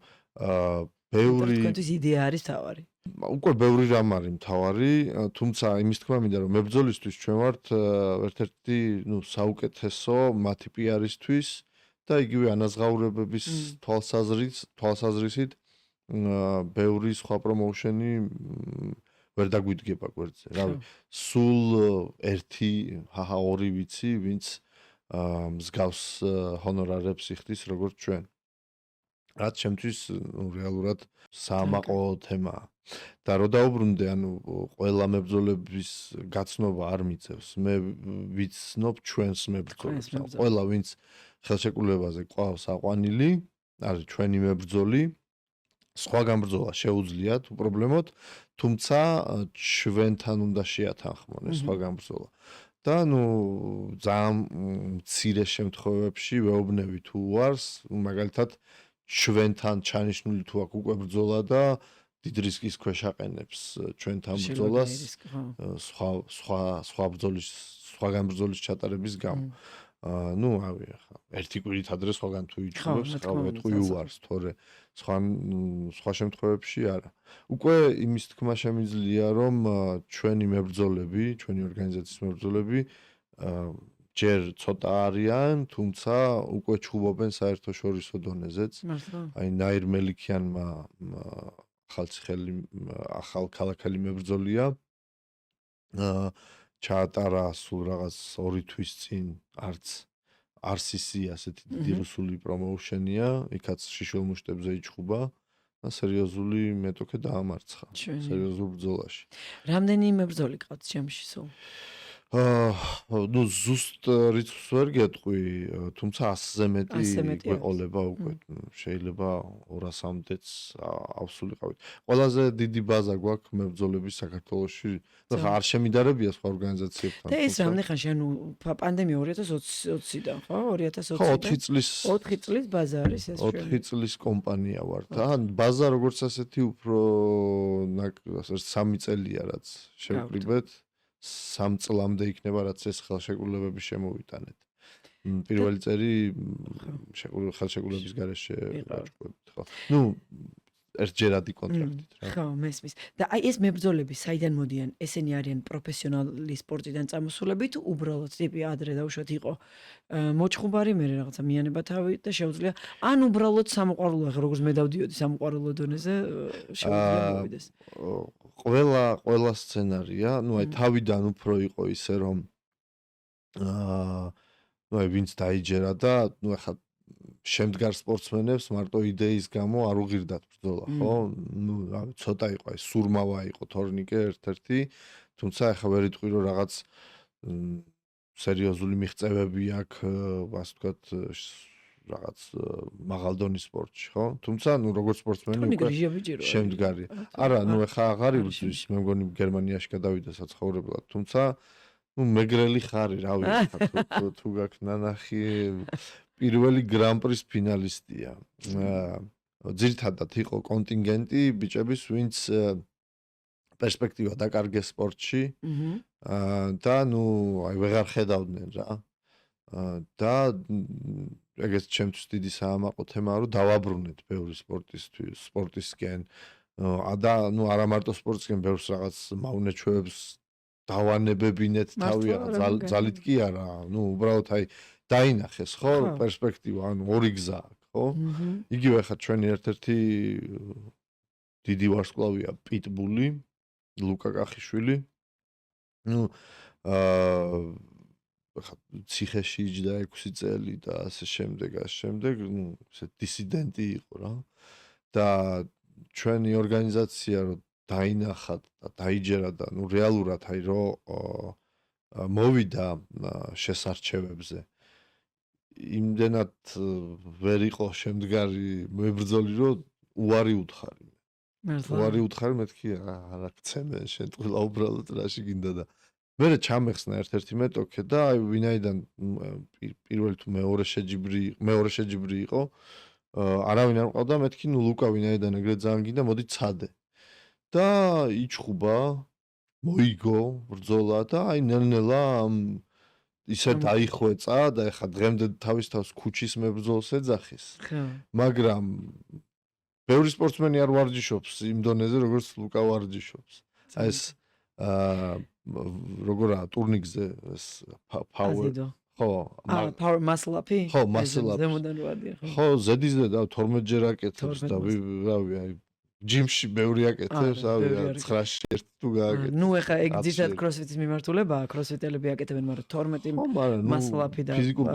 ბევრი თქვენთვის იდეა არის თავარი. უკვე ბევრი რამ არის მთავარი, თუმცა იმის თქმა მინდა რომ მებრძოლისთვის ჩვენ ვართ ერთ-ერთი საუკეთესო მათი პიარისთვის და იგივე ანაზღაურებების თვალსაზრისით ბევრი სხვა პრომოუშენი ვერ დაგვიდგება გვერდზე. რავი, სულ 1-2 ვიცი, ვინც მსგავს ჰონორარებს იხდის როგორც ჩვენ. რაც ჩემთვის რეალურად საამაყო თემაა. და რო დაუბრუნდე, ანუ ყველა მებრძოლების გაცნობა არ მიწევს. მე ვიცნობ ჩვენს მებრძოლებს. ყველა ვინც ხელშეკრულებაზე ყავს აყვანილი, არის ჩვენი მებრძოლი. სხვაგან ბრძოლა შეუძლიათ უპრობლემოდ, თუმცა ჩვენთან უნდა შეათანხმონ ეს სხვაგან ბრძოლა. და ნუ ძალიან მცირე შემთხვევებში ვეუბნები თუ ვარს, მაგალითად ჩვენთან ჩანიშნული თუ აქვს უკვე ბრძოლა და დიდ რისკის ქვეშ აყენებს ჩვენთან ბრძოლას სხვა ბრძოლის სხვაგან ბრძოლის ჩატარების გამო. ნუ რავი ახლა ერთი კვირით ადრე სხვაგან თუ იჭრებს, რა ხა თქმა უნდა, ვეთყვი უარს, თორე სხვა შემთხვევებში არა. უკვე იმის თქმა შემიძლია, რომ ჩვენი მებრძოლები, ჩვენი ორგანიზაციის მებრძოლები ჯერ ცოტა არიან, თუმცა უკვე ჩხუბობენ საერთაშორისო დონეზეც. მართლა? აი ნაირ მელიქიანმა ახალ ქალაქელი მებრძოლია. ჩაატარა სულ რაღაც 2 თვის წინ RCC ასეთი დიდი რუსული პრომოუშენია, იქაც შიშველ მუშტებზე იჩხუბა და სერიოზული მეტოქე დაამარცხა სერიოზულ ბრძოლაში. რამდენი მებრძოლი ყავთ ჩემში სულ? ნუ ზუსტ რიცხვს ვერ გეტყვი, თუმცა 100-ზე მეტი გვეყოლება უკვე. შეიძლება 200-მდეც ავსულიყავით. ყველაზე დიდი ბაზა გვაქვს მებრძოლების საქართველოში. ხა არ შემიდარებია სხვა ორგანიზაციებთან. და ეს რამდენი ხანში, ანუ პანდემია 2020-დან, ხო? 2020-დან. ხო, 4 წლის ბაზა არის ეს. 4 წლის კომპანია ვარ და ბაზა როგორც ასეთი უფრო 3 წელია რაც შევკრიბეთ. 3 წლამდე იქნება რაც ეს ხელშეკრულებები შემოვიტანეთ. პირველი წელი ხელშეკრულების გარეშე ვაჭრობთ, ხო. ნუ ერთჯერადი კონტრაქტით რა. ხო, მესმის. და აი ეს მებრძოლები საიდან მოდიან? ესენი არიან პროფესიონალი სპორტიდან წამოსულები თუ უბრალოდ ტიპი ადრე დაუშვათ იყო მოჭხუბარი, მე რაღაცა მიანება თავი და შეუძლია ან უბრალოდ სამოყვარულო, ახლა როგორც მე დავდიოდი სამოყვარულო დონეზე შეუძლია მოვიდეს. ყველა სცენარია, ნუ აი თავიდან უფრო იყო ისე რომ ნუ აი ვინც დაიჯერა და ნუ ახლა შემდგარ სპორტსმენებს მარტო იდეის გამო არ უღირდათ ბრძოლა, ხო? ნუ რავი, ცოტა იყო აი სურმავა იყო თორნიკე ერთ-ერთი, თუმცა ახლა ვერ იტყვი რომ რაღაც სერიოზული მიღწევები აქვს, ასე ვთქვათ, რაღაც მაღალ დონის სპორტში, ხო? თუმცა ნუ როგორც სპორტსმენი უკვე შემდგარი. არა, ნუ ახლა აღარ იბრძვის, მე მგონი გერმანიაში გადავიდა საცხოვრებლად, თუმცა ნუ მეგრელი ხარი, რავი, თუ გაქვს ნანახი პირველი გრან-პრის ფინალისტია. ძირითადად იყო კონტინგენტი ბიჭების, ვინც პერსპექტივა დაკარგეს სპორტში. და ნუ აი ვეღარ ხედავდნენ რა. და ეგეც ჩემთვის დიდი საამაყო თემაა, რომ დავაბრუნეთ ბევრი სპორტისკენ. და ნუ არა მარტო სპორტისკენ, ბევრს რაღაც მავნეჩვევებს დავანებებინეთ თავი არა, ძალით კი არა. ნუ უბრალოდ აი დაინახეს, ხო, პერსპექტივა, ანუ ორი გზა აქვს, ხო? იგივე ხა ჩვენი ერთ-ერთი დიდი ვარსკვლავია პიტბული, ლუკა კახიშვილი. ნუ ხა ციხეში იჯდა 6 წელი და ასე შემდეგ, ნუ ესე დისიდენტი იყო რა. და ჩვენი ორგანიზაცია რო დაინახა და დაიჯერა და ნუ რეალურად აი რო მოვიდა შესარჩევებზე. იმდენად ვერ იყო შემდგარი მებრძოლი, რომ უარი უთხარი. უარი უთხარი მეთქი არა გცემენ შენ ტყილა უბრალოდ რაში გინდა და მე ჩამეხსნა ერთ-ერთი მეტოქე და აი ვინაიდან პირველი თუ მეორე შეჯიბრი იყო, არავინ არ მყავდა, მეთქი ნუ ლუკა ვინაიდან ეგრე ძალიან გინდა, მოდი ცადე. და იჩხუბა, მოიგო ბრძოლა და აი ნელ-ნელა ისე დაიხვეწა და ეხა დღემდე თავის თავს ქუჩის მებრძოლს ეძახის. მაგრამ ბევრი სპორტსმენი არ ვარჯიშობს იმ დონეზე, როგორც ლუკა ვარჯიშობს. აი ეს როგორაა ტურნიკზე ეს power ხო, power muscle up-ი? ხო, muscle up. ზემოდან ვარდია, ხო. ხო, ზედიზე და 12-ჯერ აკეთებს და რავი, აი ჯიმში ბევრი აკეთებს, რავი, 9-ში ერთ თუ გააკეთებს. ნუ ეხა ეგ ძირითადად კროსფიტის მიმართულებაა, კროსფიტელები აკეთებენ, მაგრამ 12 muscle up-ი და ფიზიკურ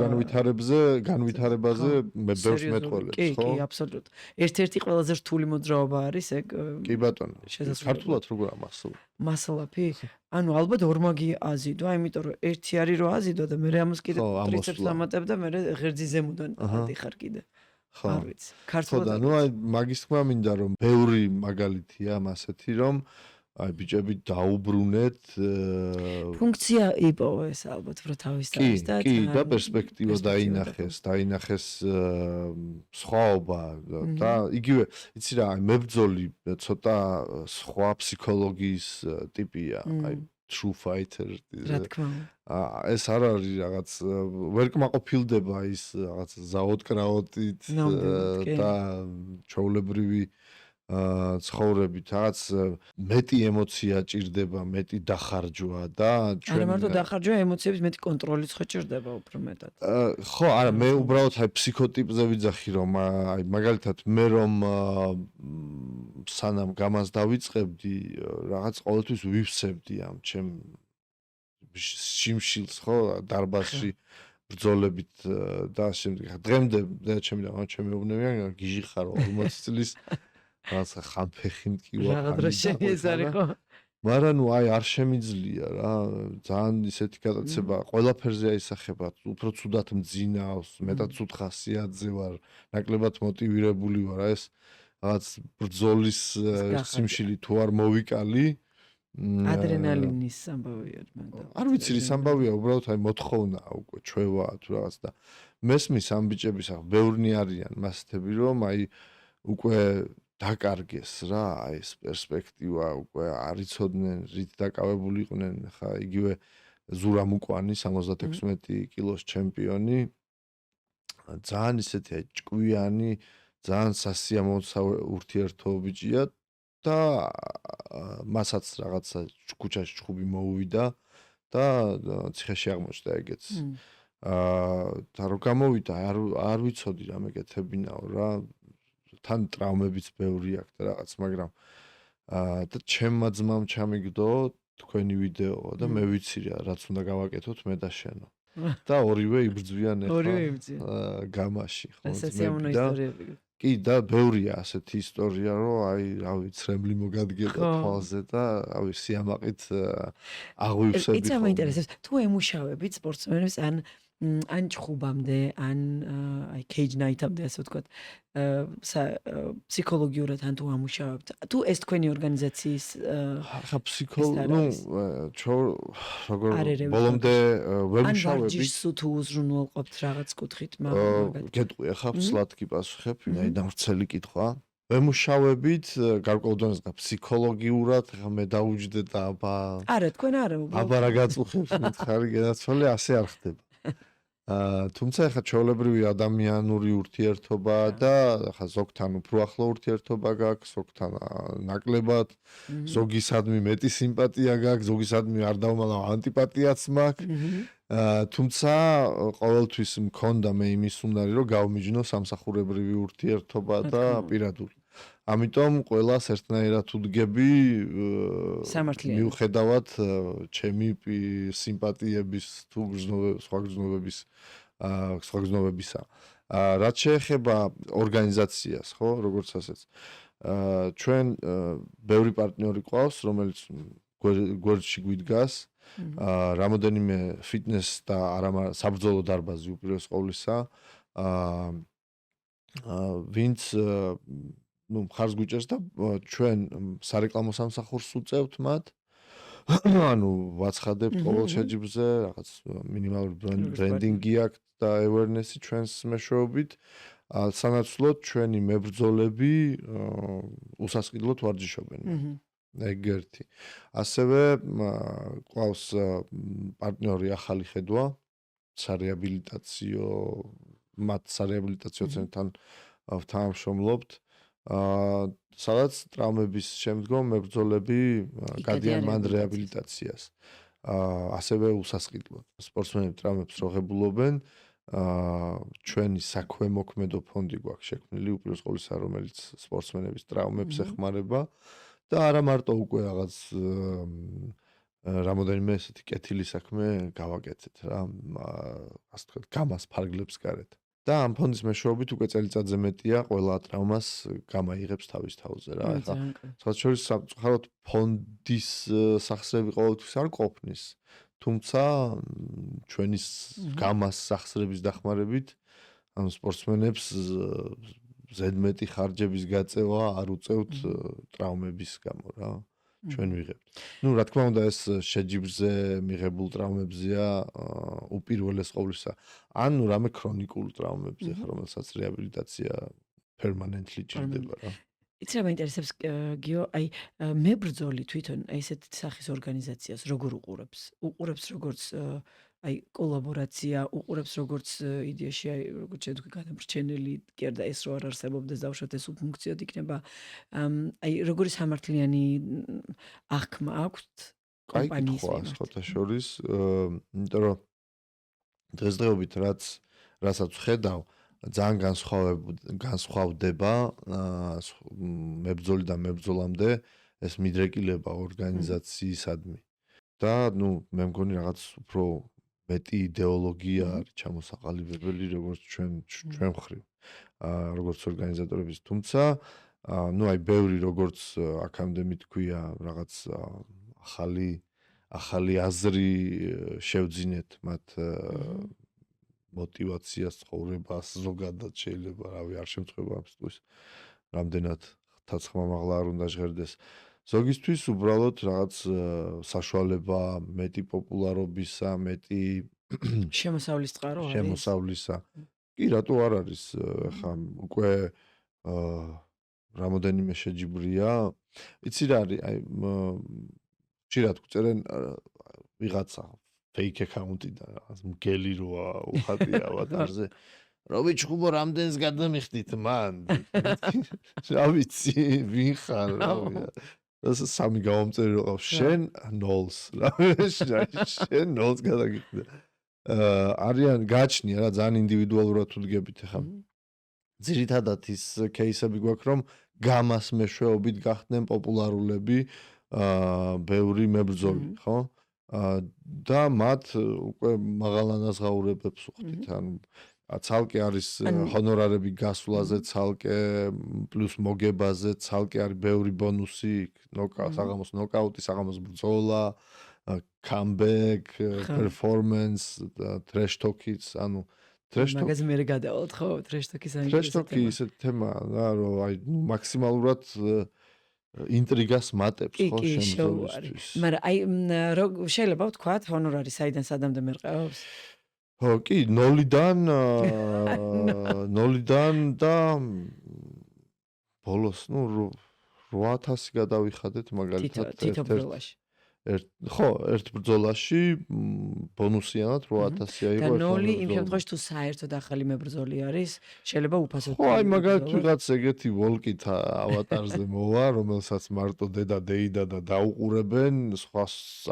განვითარებაზე მე ბევრს მეტყოლებს, ხო? კი, აბსოლუტურად. ერთ-ერთი ყველაზე რთული მოძრაობა არის ეგ. კი ბატონო. ქართულად როგორ ამასულ? muscle up-ი? ანუ ალბათ ორმაგი აზიდვა, იმიტომ რომ ერთი არის რომ აზიდვა და მე ამას კიდე ტრიცეპს ამატებ და მე ღერძი ზემოდან ადიხარ კიდე. ხო. არ ვიცი. ქართულად. ხო და ნუ აი მაგის თქმა მინდა რომ ბევრი მაგალითია ასეთი რომ აი ბიჭები დაუბრუნეთ ფუნქცია იპოვეს ალბათ რო თავის თავის და კი და პერსპექტივა დაინახეს სხვაობა და იგივე იცი რა აი მებრძოლი ცოტა სხვა ფსიქოლოგიის ტიპია აი true fighter. რა თქმა უნდა. ეს არ არის რაღაც ვერ კმაყოფილდება ის რაღაც ზაოდკრაოტით და ჩაოლებრივი ცხოვრებით რაღაც მეტი ემოცია ჭირდება, მეტი დახარჯვა და არა მარტო დახარჯვა, ემოციების მეტი კონტროლიც ხო ჭირდება უფრო მეტად. ხო, არა, მე უბრალოდ აი ფსიქოტიპზე ვიძახი რომ აი მაგალითად მე რომ სანამ გამას დავიწყებდი, რაღაც ყოველთვის ვივსებდი ამ ჩემ შიმშილს ხო, დარბაზში ბრძოლებით და შემდეგ დღემდე ჩემი მეუბნებიან გიჟი ხარო 40 წლის რაღაც ხანფეხი მტკივა რაღაცა შენი ეს არის ხო? მაგრამ ნუ აი არ შემიძლია რა ძალიან ისეთი გადაცება ყველაფერზე აისახება უფრო ცუდად მძინავს მეტად ცუდ ხასიათზე ვარ ნაკლებად მოტივირებული ვარ ეს რაღაც ბრძოლის სიმშილი თუ არ მოვიკალი ადრენალინის ამბავია მანდ. არ ვიცი რის ამბავია უბრალოდ აი მოთხოვნაა უკვე ჩვევა თუ რაღაც და მესმის ამ ბიჭების ახ ბევრნი არიან მასთები რომ აი უკვე დაკარგეს რა აი ეს პერსპექტივა უკვე არიცოდნენ რით დაკავებული იყვნენ ხა იგივე ზურა მუკვანი 76 კილოს ჩემპიონი ძალიან ისეთი აი ჭკვიანი ძალიან სასიამოვნო ურთიერთობიჭია და მასაც რაღაცა ქუჩაში ჩხუბი მოუვიდა და ციხეში აღმოჩნდა ეგეც და რო გამოვიდა არ ვიცოდი რა მეკეთებინაო რა თან ტრავმებიც ბევრი აქვს და რაღაც მაგრამ და ჩემმა ძმამ ჩამიგდო თქვენი ვიდეო და მე ვიცი რაც უნდა გავაკეთოთ მე და შენო და ორივე იბრძვიან ახლა გამაში ხო სასიამოვნო ისტორიები კი და ბევრია ასეთი ისტორია რომ აი რავი ცრემლი მოგადგება თვალზე და რავი სიამაყით აღვივსები იცი მაინტერესებს თუ ემუშავებით სპორტსმენებს ან ჩხუბამდე ან აი cage night-ამდე ასე ვთქვათ ფსიქოლოგიურად ან თუ ამუშავებთ თუ ეს თქვენი ორგანიზაციის ხა როგორ ბოლომდე ვერ მუშავები ან თუ უზრუნველყოფთ რაღაც კუთხით მაგათ გეტყვი ახლა სლადკი პასუხებ აი დამრცელი კითხვა ვემუშავებით გარკვეულდანს და ფსიქოლოგიურად ხა მე დაუჯდე და არა თქვენ არა აბა რა გაწუხებს მითხარი განაცვალე ასე არ ხდება თუმცა ახლა ჩაოლებრივი ადამიანური ურთიერთობა და ახლა ზოგთან უფრო ახლო ურთიერთობა გაქვს, ზოგთან ნაკლებად, ზოგისადმი მეტი სიმპათია გაქვს, ზოგისადმი არ დავმალავ ანტიპათიაც მაქვს. თუმცა ყოველთვის მქონდა მე იმის უნარი, რომ გავმიჯნო სამსახურებრივი ურთიერთობა და პირადული. ამიტომ ყველას ერთნაირად უდგები მიუხედავად ჩემი სიმპათიების თუ სხვა გრძნობებისა. რაც შეეხება ორგანიზაციას, ხო, როგორც ასეც. ჩვენ ბევრი პარტნიორი ყავს, რომელიც გვერდში გვიდგას. რამოდენიმე ფიტნეს და არა საბრძოლო დარბაზი უპირველეს ყოვლისა. ვინც ну მხარს გვიჭერს და ჩვენ სარეკლამო სამსახურს უწევთ მათ. ანუ ვაცხადებთ ყოველ შეჯიბრზე რაღაც მინიმალური ბრენდინგი აქვს და awareness-ი ჩვენს მეშვეობით. სანაცვლოდ ჩვენი მებრძოლები უსასყიდლოდ ვარჯიშობენ. ეგ ერთი. ასევე ყავს პარტნიორი ახალი ხედვა სარეაბილიტაციო მათ სარეაბილიტაციო ცენტრთან ვთანამშრომლობთ. სადაც ტრავმების შემდგომ მებრძოლები გადიან მან რეაბილიტაციას. ასევე უსასყიდლოდ. სპორტსმენები ტრავმებს როღებულობენ. ჩვენი საქვემოქმედო ფონდი გვაქვს შექმნილი უპირველეს ყოვლისა, რომელიც სპორტსმენების ტრავმებს ეხმარება და არა მარტო უკვე რაღაც რამოდენიმე ესეთი კეთილი საქმე გავაკეთეთ რა. ასე ვთქვათ, გამას ფარგლებს გარეთ. და ამ ფონდის მეშვეობით უკვე წელიწადზე მეტია ყველა ტრავმას გამაიღებს თავის თავზე რა. ეხლა სხვა შორის სამწუხაროდ ფონდის სახსრები ყოველთვის არ ყოფნის. თუმცა ჩვენი გამას სახსრების დახმარებით ანუ სპორტსმენებს ზედმეტი ხარჯების გაწევა არ უწევთ ტრავმების გამო რა. ჩვენ ვიღებთ. Ну, რა თქმა უნდა, ეს შეჯიბრზე მიღებულ ტრავმებზეა უპირველეს ყოვლისა. ანუ რამე ქრონიკულ ტრავმებზე, რომელსაც რეაბილიტაცია პერმანენტლი ჭირდება რა. იცი რა მაინტერესებს გიო, აი მებრძოლი თვითონ აი ესეთ სახის ორგანიზაციას როგორ უყურებს? უყურებს როგორც აი კოლაბორაცია, უყურებს როგორც იდეაში აი როგორც შეთქვი გადამრჩენელი კერდა ეს რო არ არსებობდეს დავუშვათ ეს უფუნქციოდ იქნება. აი როგორი სამართლიანი აღქმა აქვთ კაი კომპანიის კითხვაა მიმართ? სხვათა შორის, იმიტომ რომ დღესდღეობით რასაც ვხედავ, ძალიან განსხვავდება მებრძოლი და მებრძოლამდე ეს მიდრეკილება ორგანიზაციისადმი. და მე მგონი რაღაც უფრო მეტი იდეოლოგია არის ჩამოსაყალიბებელი როგორც ჩვენ მხრივ. როგორც ორგანიზატორების, თუმცა აი ბევრი როგორც აქამდე მითქვია რაღაც ახალი აზრი შევძინეთ მათ мотивациას ცხოვრებას ზოგადად შეიძლება რავი არ შემწყვება ამ სტუს რამდენად თაცხმამაღლა არ უნდა ჟღერდეს ზოგისთვის უბრალოდ რაღაც საშუალება მეტი პოპულარობისა მეტი შემოსავლის წყარო არის შემოსავლისა კი რატო არ არის ხა უკვე რამოდენიმე შეჯიბრია იცი რა არის აი ხშირად გვწერენ ვიღაცა fake account-ი და რაღაც მგელი როა უხატია ავატარზე. რო ვიჩხუბო რამდენს გადამიხდით მან. რა ვიცი, ვინ ხარ რა. ეს სამი გამომწერი რო ყავს შენ 0-ს. რა შენ 0-ს გადაგიხდე. არიან გაჩნია რა ძალიან ინდივიდუალურად უდგებით ახლა. ძირითადად ის кейსები გვაქვს რომ გამას მეშვეობით გახდნენ პოპულარულები ბევრი მებრძოლი, ხო? და მათ უკვე მაღალანაზღაურებებს უხდით ანუ ცალკე არის ჰონორარები გასვლაზე ცალკე პლუს მოგებაზე ცალკე არის ბევრი ბონუსი საღამოს ნოკაუტი საღამოს ბრძოლა comeback performance trash talk-იც ანუ trash talk მაგაზე მე გადავალთ ხო trash talk-ის ამის trash talk-ი ისეთ თემა რა რომ აი მაქსიმალურად ინტრიგას მატებს ხო შემძლევლისთვის. მაგრამ აი შეიძლება ვთქვათ ჰონორარი საიდან სადამდე მერყეობს? ხო, კი, 0-დან და ბოლოს, 8000 გადავიხადეთ მაგალითად თითო ბრძოლაში. ერთ ბრძოლაში ბონუსიანად 8000 აიღო. და 0 იმ შემთხვევაში თუ საერთოდ ახალი მებრძოლი არის, შეიძლება უფასოდ. ხო, აი მაგალითად ვიღაც ეგეთი ვოლკით ავატარზე მოვა, რომელსაც მარტო დედა დეიდა და დაუყურებენ, სხვა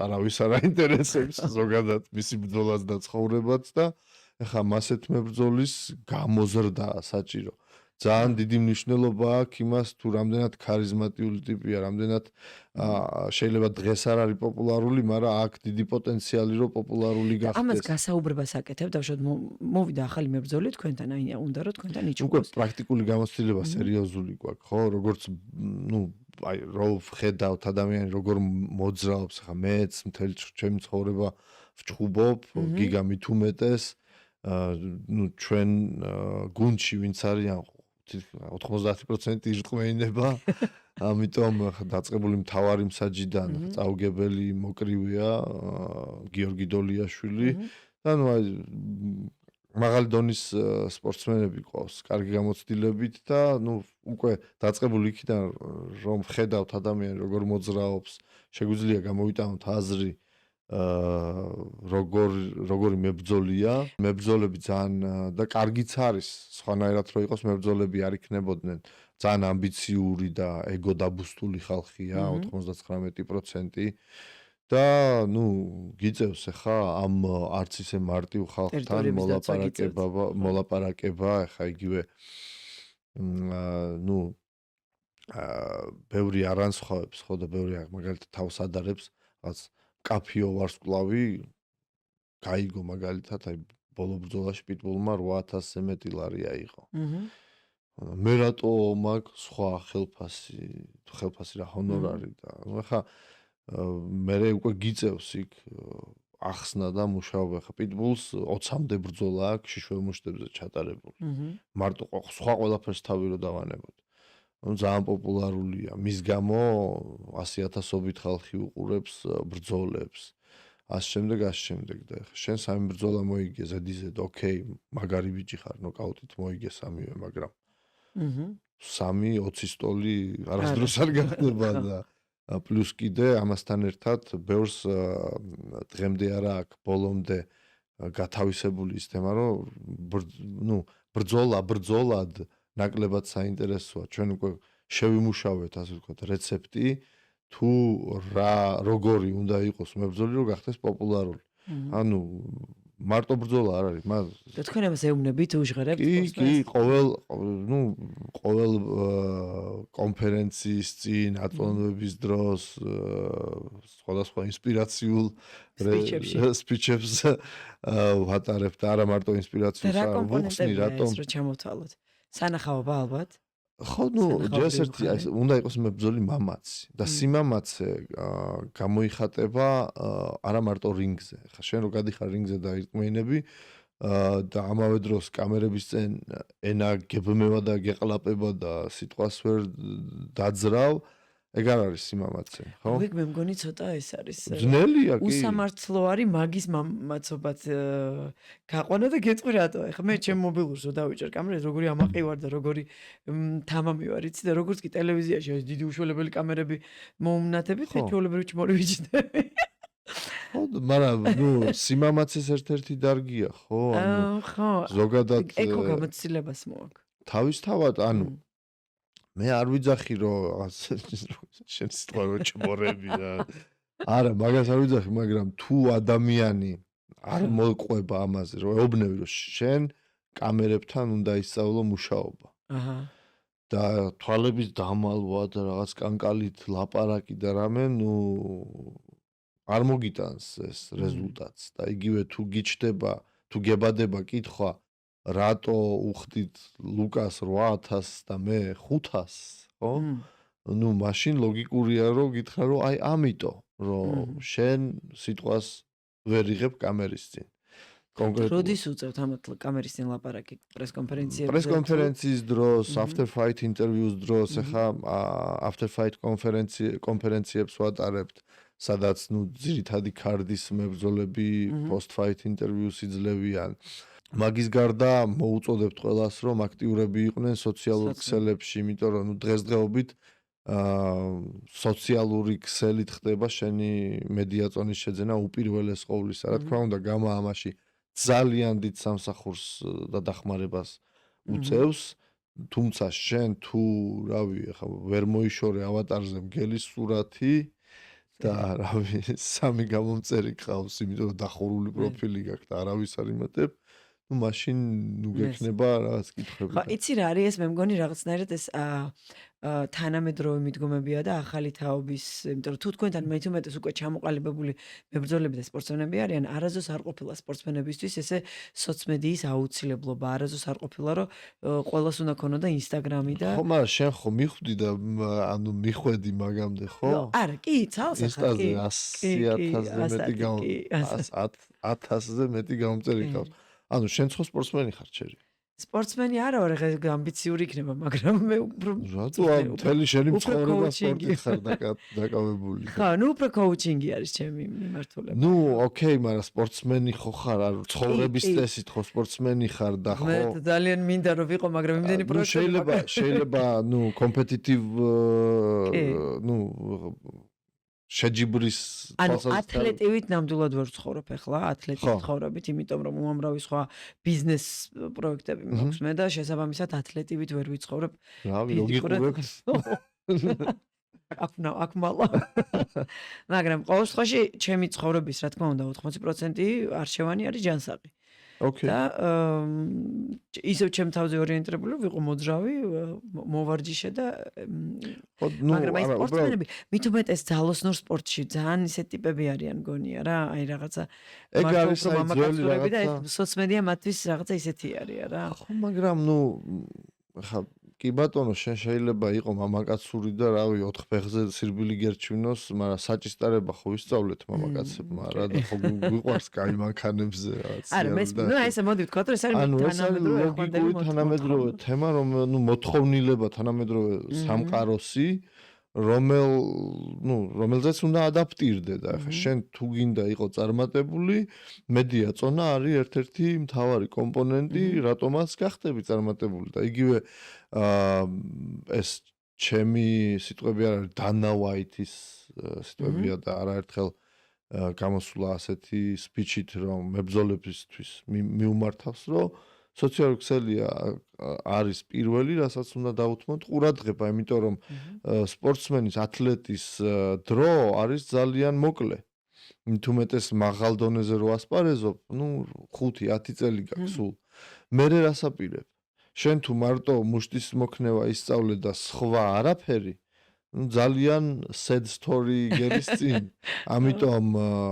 არავის არ აინტერესებს ზოგადად მისი ბრძოლაც და ცხოვრებაც და ეხა მასეთ მებრძოლის გამოზრდა საჭირო. ძალიან დიდი მნიშვნელობა აქვს იმას თუ რამდენად ქარიზმატიული ტიპია, რამდენად შეიძლება დღეს არ არის პოპულარული, მაგრამ აქვს დიდი პოტენციალი რომ პოპულარული გახდეს. ამას გასაუბრებას აკეთებ, დავშოთ მოვიდა ახალი მებრძოლი თქვენთან, აი უნდა რომ თქვენთან იჭროს. უკვე პრაქტიკული გამოცდილება სერიოზული გვაქვს, ხო, როგორც აი რო ვხედავთ ადამიანი როგორ მოძრაობს, ხა მეც მთელი ჩემი ცხოვრება ვჭუბობ, გიგა მით უმეტეს, ჩვენ გუნდში ვინც არიან 90% ირწმენება, ამიტომ დაწყებული მთავარი მსაჯიდან წაუგებელი მოკრივია გიორგი დოლიაშვილი და აი მაღალი დონის სპორტსმენები ყავს, კარგი გამოცდილებით და უკვე დაწყებული იქიდან რომ ხედავთ ადამიანი როგორ მოძრაობს, შეგვიძლია გამოვიტანოთ აზრი როგორი მებრძოლია, მებრძოლები ძალიან და კარგიც არის, სხვანაირად რო იყოს მებრძოლები არ იქნებოდნენ, ძალიან ამბიციური და ეგო დაბუსტული ხალხია, 99% და გიწევს ახლა ამ არც ისე მარტივ ხალხთან მოლაპარაკება, ახლა იგივე ბევრი არანსხვავებს, ხო და ბევრი მაგალითად თავს ადარებს, რაღაც კაფიო ვარსკვლავი გაიგო მაგალითად აი ბოლო ბრძოლაში პიტბულმა 8000-ზე მეტი ლარი აიღო. მე რატო მაქვს სხვა ხელფასი რა ჰონორარი და ახლა მე უკვე გიწევს იქ ახსნა და მუშაობა ხა პიტბულს 20-მდე ბრძოლა აქვს შიშველმუშტებზე ჩატარებული. მარტო სხვა ყველაფერს თავი რო დავანებოთ. ძალიან პოპულარულია. მის გამო 100,000-ობით ხალხი უყურებს ბრძოლებს. ასე შემდეგ და შენ სამი ბრძოლა მოიგე ზედიზედ, ოკეი, მაგარი ბიჭი ხარ, ნოკაუტით მოიგე სამივე, მაგრამ 3-20 სტოლი არასდროს არ გახდება და პლუს კიდე ამასთან ერთად ბევრს დღემდე არა აქვს ბოლომდე გათავისებული ის თემა რომ ბრძოლად ნაკლებად საინტერესოა ჩვენ უკვე შევიმუშავეთ ასე ვთქვათ რეცეპტი თუ როგორი უნდა იყოს მებრძოლი რომ გახდეს პოპულარული ანუ მარტო ბრძოლა არ არის მას და თქვენ ამას ეუბნებით უჟღერებთ კი ყოველ კონფერენციის წინ აწონებების დროს სხვადასხვა ინსპირაციულ სპიჩებს ვატარებთ არა მარტო ინსპირაციულს არ ვუხსნი რატომ რომ ჩამოვთვალოთ სანახაობა ალბათ ხო ჯერ ერთი უნდა იყოს მებრძოლი მამაცი და სიმამაცე გამოიხატება არა მარტო რინგზე ხა შენ რო გადიხარ რინგზე და ირწმენები და ამავე დროს კამერების წინ ენა გებმევა და გეყლაპება და სიტყვას ვერ დაძრავ ეგ არ არის სიმამაცე ხო ეგ მე მგონი ცოტა ეს არის ძნელია კი უსამართლო არის მაგის მამაცობაც გაყვანა და გეტყვი რატო ეხლა მე ჩემ მობილურს რო დავიჭერ კამერას როგორი ამაყი ვარ და როგორი თამამი ვარ იცი და როგორც კი ტელევიზიაში ეს დიდი უშუალებელი კამერები მოუმნათებით ეჩვეულებრივი მოვიჯდები ხო მაგრამ სიმამაცეს ერთ-ერთი დარგია ხო ხო ზოგადად ეკო გამოცდილებას მოაქვს თავისთავად ანუ მე არ ვიძახი რომ შენ სიტყვა რო ჩმორები არა მაგას არ ვიძახი მაგრამ თუ ადამიანი არ მოყვება ამაზე რომ ეუბნები რომ შენ კამერებთან უნდა ისწავლო მუშაობა აჰა და თვალების დამალვა და რაღაც კანკალით ლაპარაკი და რამე არ მოგიტანს ეს რეზულტატს და იგივე თუ გიჩდება თუ გებადება კითხვა რატო უხდით ლუკას 8000 და მე 500 ხო? ნუ მაშინ ლოგიკურია რომ გითხრა რომ აი ამიტომ რომ შენ სიტყვას ვერ იღებ კამერის წინ. კონკრეტულად როდის უწევთ ამ კამერის წინ ლაპარაკი პრესკონფერენციებზე? პრესკონფერენციის დროს, after fight interviews დროს, ახლა after fight კონფერენციებს ვატარებთ, სადაც ნუ ძირითადი კარდის მებრძოლები post fight interviews იძლევიან. მაგის გარდა მოუწოდებთ ყველას რომ აქტიურები იყვნენ სოციალურ ქსელებში, იმიტომ რომ ნუ დღესდღეობით სოციალური ქსელით ხდება შენი მედიაწონის შეძენა უპირველეს ყოვლისა. რა თქმა უნდა, გამა ამაში ძალიან დიდ სამსახურს და დახმარებას უწევს, თუმცა შენ თუ რავი, ახლა ვერ მოიშორე ავატარზე მგელი სურათი და რავი, სამი გამომწერი ყავს, იმიტომ რომ დახურული პროფილი გაქვს და არავის არ იმატებ. ნუ მაშინ ნუ გექნება რაღაც კითხვები. ხო, იცი რა არის ეს მე მგონი რაღაცნაირად ეს თანამედროვე მიდგომებია და ახალი თაობის, იმიტომ რომ თუ თქვენთან მეც უკვე ჩამოყალიბებული მებრძოლები და სპორტსმენები არიან, არაზოს არ ყოფილა სპორტსმენებისთვის ესე სოციმედიის აუცილებლობა, არაზოს არ ყოფილა რომ ყველას უნდა ქონოდა ინსტაგრამი და ხო, მაგრამ შენ ხო მიხვდი და ანუ მიხვედი მაგამდე, ხო? არა, კი, ცალსახად კი. 1000-ზე მეტი გამომწერი ყავს. ანუ შენ ხო სპორტსმენი ხარ ჩერი? სპორტსმენი არა ვარ, ეხლა ამბიციური იქნება, მაგრამ მე უფრო რატო მთელი შენი ცხოვრება სპორტით ხარ დაკავებული? ხო, ნუ უფრო კოუჩინგი არის ჩემი მიმართულება. ნუ, ოკეი, მაგრამ სპორტსმენი ხო ხარ, არ ცხოვრების წესით ხო სპორტსმენი ხარ და ხო? მე ძალიან მინდა რომ ვიყო, მაგრამ იმდენი პროექტები შეიძლება, ნუ კომპეტიტივ ნუ შეჯიბრის ათლეტივით ნამდვილად ვერ ვცხოვრობ ახლა, ათლეტივით ცხოვრობით, იმიტომ რომ უამრავი სხვა ბიზნეს პროექტები მაქვს მე და შესაბამისად ათლეტივით ვერ ვიცხოვრობ. რავი, ლოგიკურებს. აკმალა. მაგრამ ყოველ შემთხვევაში ჩემი ცხოვრების, რა თქმა უნდა, 80% არჩევანი არის ჯანსაღი. ოკეი. და ისევ ჩემ თავზე ორიენტირებული ვიყო მოძრავი, მოვარჯიშე და მაგრამ აი სპორტსმენები მით უმეტეს ძალოსნურ სპორტში ძალიან ისე ტიპები არიან გონია რა, აი რაღაცა ეგ არის მამაკაცურები და სოციმედია მათთვის რაღაცა ისეთი არიან რა. ხო, მაგრამ ნუ ხა კი ბატონო, შენ შეიძლება იყო მამაკაცური და რავი 4 ფეხზე სირბილი გერჩვინოს, მაგრამ საჭისტარება ხო ვისწავლეთ მამაკაცებმა რა და ხო გვიყვარს კაი მანქანებზე რაღაც. არა, მე ნუ აი ესე მოდი ვთქვა, რომ ეს არის თანამედროვე თემა, რომ ნუ მოთხოვნილება თანამედროვე სამყაროსი რომელზეც უნდა ადაპტირდე და ახლა შენ თუ გინდა იყო წარმატებული, მედია წონა არის ერთ-ერთი მთავარი კომპონენტი, რატომაც გახდები წარმატებული და იგივე ეს ჩემი სიტყვები არ არის დანა ვაითის სიტყვებია და არაერთხელ გამოსულა ასეთი სპიჩით რომ მებრძოლებისთვის მიუმართავს რომ სოციალური ქსელია არის პირველი, რასაც უნდა დაუთმოთ ყურადღება, იმიტომ რომ სპორტსმენის, ათლეტის დრო არის ძალიან მოკლე. თუმეტეს მაღალ დონეზე რო ასპარეზობ, 5-10 წელი გაქვს სულ. მერე რას აპირებ? შენ თუ მარტო მუშტის მოქნევა ისწავლე და სხვა არაფერი, ძალიან sad story გერის წინ. ამიტომ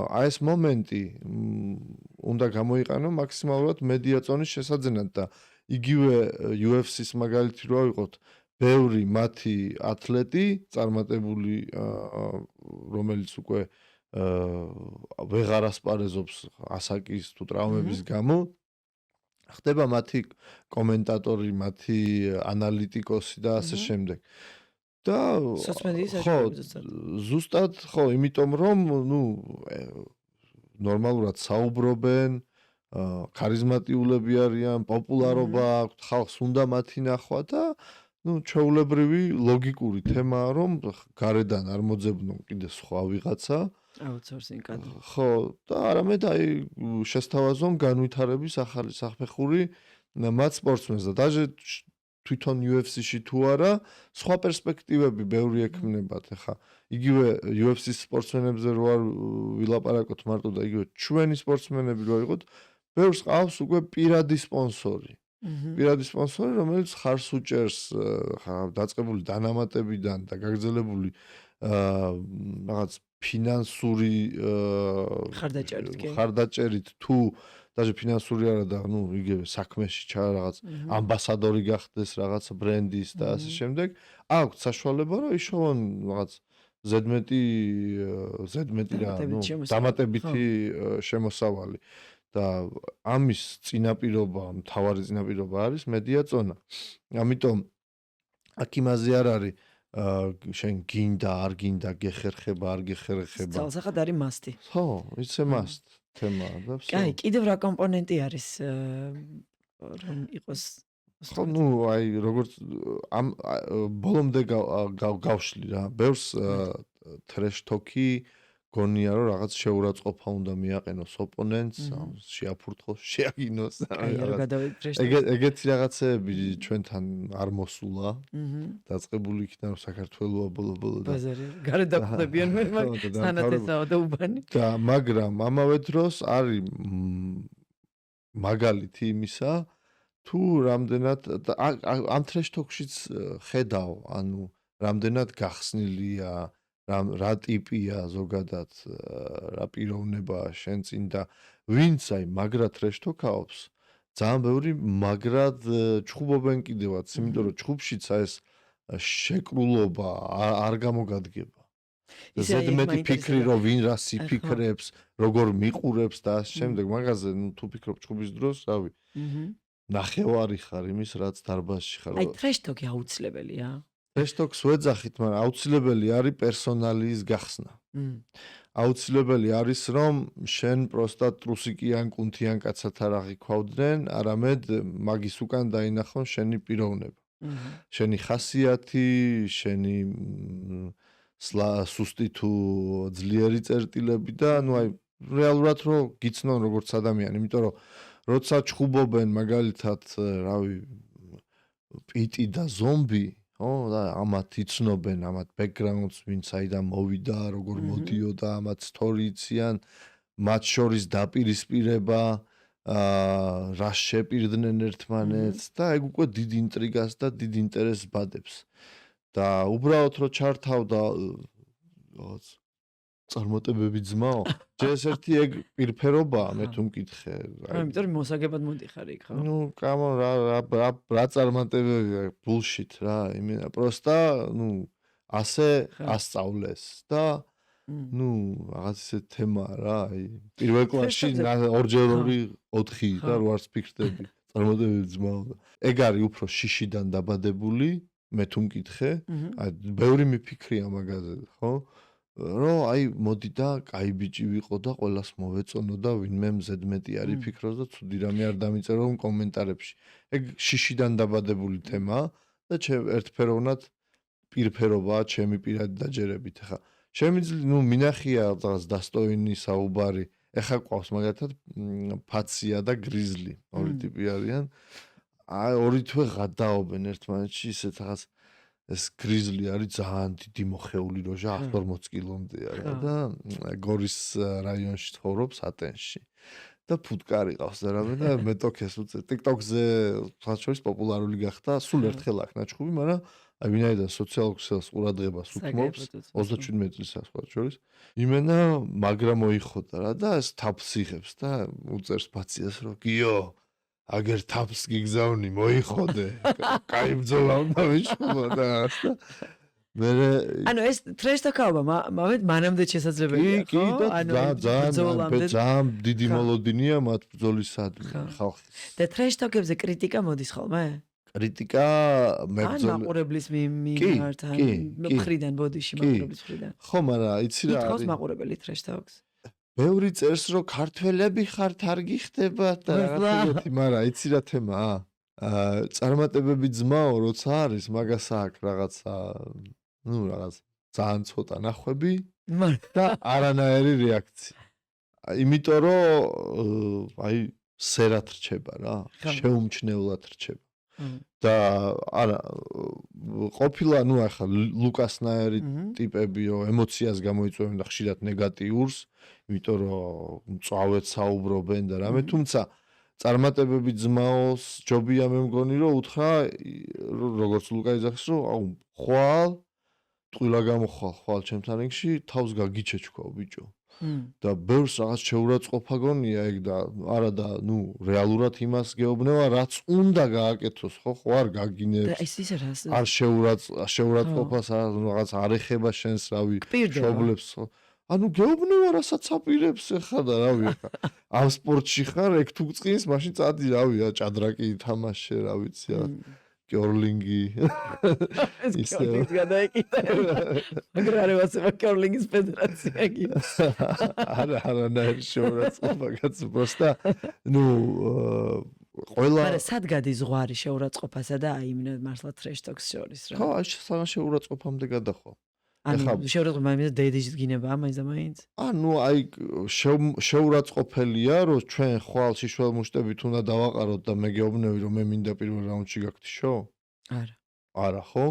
აი ეს მომენტი უნდა გამოიყენო მაქსიმალურად მედია წონის შესაძენად და იგივე UFC-ს მაგალითი რო ავიღოთ, ბევრი მათი ათლეტი წარმატებული რომელიც უკვე ვეღარ ასპარეზობს ასაკის თუ ტრავმების გამო ხდება მათი კომენტატორი, მათი ანალიტიკოსი და ასე შემდეგ. და ზუსტად ხო, იმიტომ რომ ნორმალურად საუბრობენ, ქარიზმატიულები არიან, პოპულარობა აქვთ, ხალხს უნდა მათი ნახვა და ჩვეულებრივი ლოგიკური თემაა, რომ გარედან არ მოძებნონ კიდე სხვა ვიღაცა. აუთსორსინგ კადრი. ხო, და არამედ აი შესთავაზონ განვითარების ახალი საფეხური მათ სპორტსმენს და დაჟე თვითონ UFC-ში თუ არა, სხვა პერსპექტივები ბევრი ექმნებათ. ახლა იგივე UFC-ის სპორტსმენებზე რო არ ვილაპარაკოთ მარტო და იგივე ჩვენი სპორტსმენები რო იყოთ, ბევრს ყავს უკვე პირადი სპონსორი. პირადი სპონსორი, რომელიც ხარს უჭერს დაწყებული დანამატებიდან და გაგრძელებული რაღაც ფინანსური ხარდაჭერით თუ даже ფინანსური არა და იგივე საქმეში რაღაც ამბასადორი გახდეს რაღაც ბრენდის და ასე შემდეგ, აქვს საშუალება რომ იშოვონ რაღაც ზედმეტი რა, დამატებითი შემოსავალი და ამის წინაპირობა, მთავარი წინაპირობა არის მედია წონა. ამიტომ აქ იმაზე არ არის შენ გინდა, არ გინდა, გეხერხება, არ გეხერხება. ძალსახად არის მასტი. ხო, it's a must თემა და всё. კაი, კიდევ რა კომპონენტი არის რომ იყოს ხო, აი როგორც ამ ბოლომდე გავშლი რა. ბევრს trash talk-ი გონია რომ რაღაც შეურაცხყოფა უნდა მიაყენოს ოპონენტს, შეაფურთხოს, შეაგინოს. ეგეთი რაღაცეები ჩვენთან არ მოსულა. დაწყებული იქიდან რომ საქართველოა ბოლო-ბოლო და ბაზარი გარეთ დაკვდებიან მე სანათესაო და უბანი. და მაგრამ ამავე დროს არის მაგალითი იმისა, თუ რამდენად ამ trash talk-შიც ხედავ, ანუ რამდენად გახსნილია რა ტიპია ზოგადად რა პიროვნებაა შენ წინ და ვინც აი მაგრად trash talk-ავს ძალიან ბევრი მაგრად ჩხუბობენ კიდევაც, იმიტომ რომ ჩხუბშიც აი ეს შეკრულობა არ გამოგადგება. ზედმეტი ფიქრი რომ ვინ რას იფიქრებს, როგორ მიყურებს და ასე შემდეგ, მაგაზე თუ ფიქრობ ჩხუბის დროს, რავი. ნახევარი ხარ იმის რაც დარბაზში ხარ. აი trash talk-ი აუცილებელია. trash talk-ს ვეძახით, მაგრამ აუცილებელი არის პერსონალის გახსნა. აუცილებელი არის რომ შენ პროსტა ტრუსიკიან, კუნთიან კაცად არ აღიქვავდნენ, არამედ მაგის უკან დაინახონ შენი პიროვნება. შენი ხასიათი, შენი სუსტი თუ ძლიერი წერტილები და აი რეალურად რომ გიცნონ როგორც ადამიანი, იმიტომ რომ როცა ჩხუბობენ მაგალითად, რავი, პიტი და ზომბი, ხო, და ამათ იცნობენ, ამათ ბექგრაუნდს, ვინც აიდან მოვიდა, როგორ მოდიოდა, ამათ სტორი იციან, მათ შორის დაპირისპირება, რა შეპირდნენ ერთმანეთს და ეგ უკვე დიდ ინტრიგას და დიდ ინტერესს ბადებს. და უბრალოდ რო ჩართავდა რაღაც წარმატებები ძმაო, ეს ერთი ეგ პირფერობაა, მე თუ მკითხე. იმიტომ რომ მოსაგებად მოდიხარ იქ, ხო? კამონ რა წარმატებებია, bullshit რა, იმენა, პროსტა, ასე ასწავლეს და რაღაც ესე თემა რა, აი, პირველ კლასში ორჯერ 4 და 8 ფიქრდები, წარმატებები ძმაო. ეგ არის უფრო შიშიდან დაბადებული მე თუ მკითხე, ბევრი მიფიქრია მაგაზე, ხო? რომ აი მოდი და კაი ბიჭი ვიყო და ყველას მოვეწონო და ვინმე მზედმეტი არ იფიქროს და ცუდი რამე არ დამიწერო კომენტარებში. ეგ შიშიდან დაბადებული თემაა და ერთფეროვნად პირფერობაა ჩემი პირადი დაჯერებით. ხა შემიძლია მინახია რაღაც დასტოინის საუბარი. ეხა ყავს მაგათად ფაცია და გრიზლი, ორი ტიპი არიან. აი ორი თვე გადაობენ ერთმანეთში ისეთ რაღაც ეს გრიზლი არის ძალიან დიდი მოხეული როჟა 140 კილომდე არა და გორის რაიონში ცხოვრობს ატენში. და ფუტკარი ყავს და რამე და მე ტოქეს უწევ. TikTok-ზე თქვა შორის პოპულარული გახდა, სულ ერთხელ აქ ნაჩხუბი, მაგრამ აი ვინაიდან სოციალურ ქსელს ყურადღებას უთმობს 37 წლის ასვლა შორის იმენა მაგრა მოიხოდა რა და ეს თაფს იღებს და უწერს ბაციას რომ გიო აგერ თაფს გიგზავნი მოიხოდე კაი ბრძოლა უნდა ვიშხო და მე ანუ ეს ტრეშტოკაობა მანამდე შესაძლებელია ხო? ანუ ძალიან დიდი მოლოდინია მათ ბრძოლისადმი ხალხის. და ტრეშტოკებზე კრიტიკა მოდის ხოლმე? კრიტიკა მებრძოლ მაყურებლის მიმართ მხრიდან ბოდიში მაყურებლის მხრიდან. ხო, მაგრამ იცი რა არის? ითხოვს მაყურებელი ტრეშტოკს. ბევრი წერს რომ ქართველები ხართ არ გიხდებათ და რაღაცა ეგეთი, მაგრამ იცი რა თემაა? წარმატებები ძმაო როცა არის, მაგას აქვს რაღაცა რაღაც ძალიან ცოტა ნახვები და არანაირი რეაქცია. იმიტომ რომ აი სერად რჩება რა, შეუმჩნევლად რჩება. და არა ყოფილა ნუ ახლა ლუკასნაირი ტიპები რომ ემოციას გამოიწვევენ და ხშირად ნეგატიურს, იმიტომ რომ წავეთ საუბრობენ და რამე, თუმცა წარმატებები ძმაოს ჯობია მე მგონი რომ უთხრა როგორც ლუკა იძახის რომ აუ ხვალ ტყილა გამოხვალ ჩემთან რიგში თავს გაგიჩეჩქვა ბიჭო. და ბევრს რაღაც შეურაცხყოფა გონია ეგ და არა და ნუ რეალურად იმას გეუბნება რაც უნდა გააკეთოს ხო არ გაგინებს და ეს ისე რას არ შეურაცხყოფას რაღაც არ ეხება შენს რავი შობლებს ხო ანუ გეუბნება რასაც აპირებს ეხა და რავი ეხა ამ სპორტში ხარ ეგ თუ წqins მაშინ წადი რავი ჭადრაკი თამაშე რა ვიცი რა კორლინგი ისე გადაიკიდა მაგრამ არ ვაცება კორლინგის ფედერაცია გიოს არა ნაირ შეურაცხყოფა კაც просто ну ყველა მაგრამ სად გადის ზღვარი შეურაცხყოფასა და აი იმ მართლა ტრეშტოკს შორის რა ხო აი სანამ შეურაცხყოფამდე გადახვა ანუ შეურაცხყოფა იმის დედის გინება მაინც და მაინც ანუ აი შეურაცხყოფელია რომ ჩვენ ხვალ შიშველ მუშტებით უნდა დავაყაროთ და მე გეუბნები რომ მე მინდა პირველ რაუნდში გაგთიშო არა ხო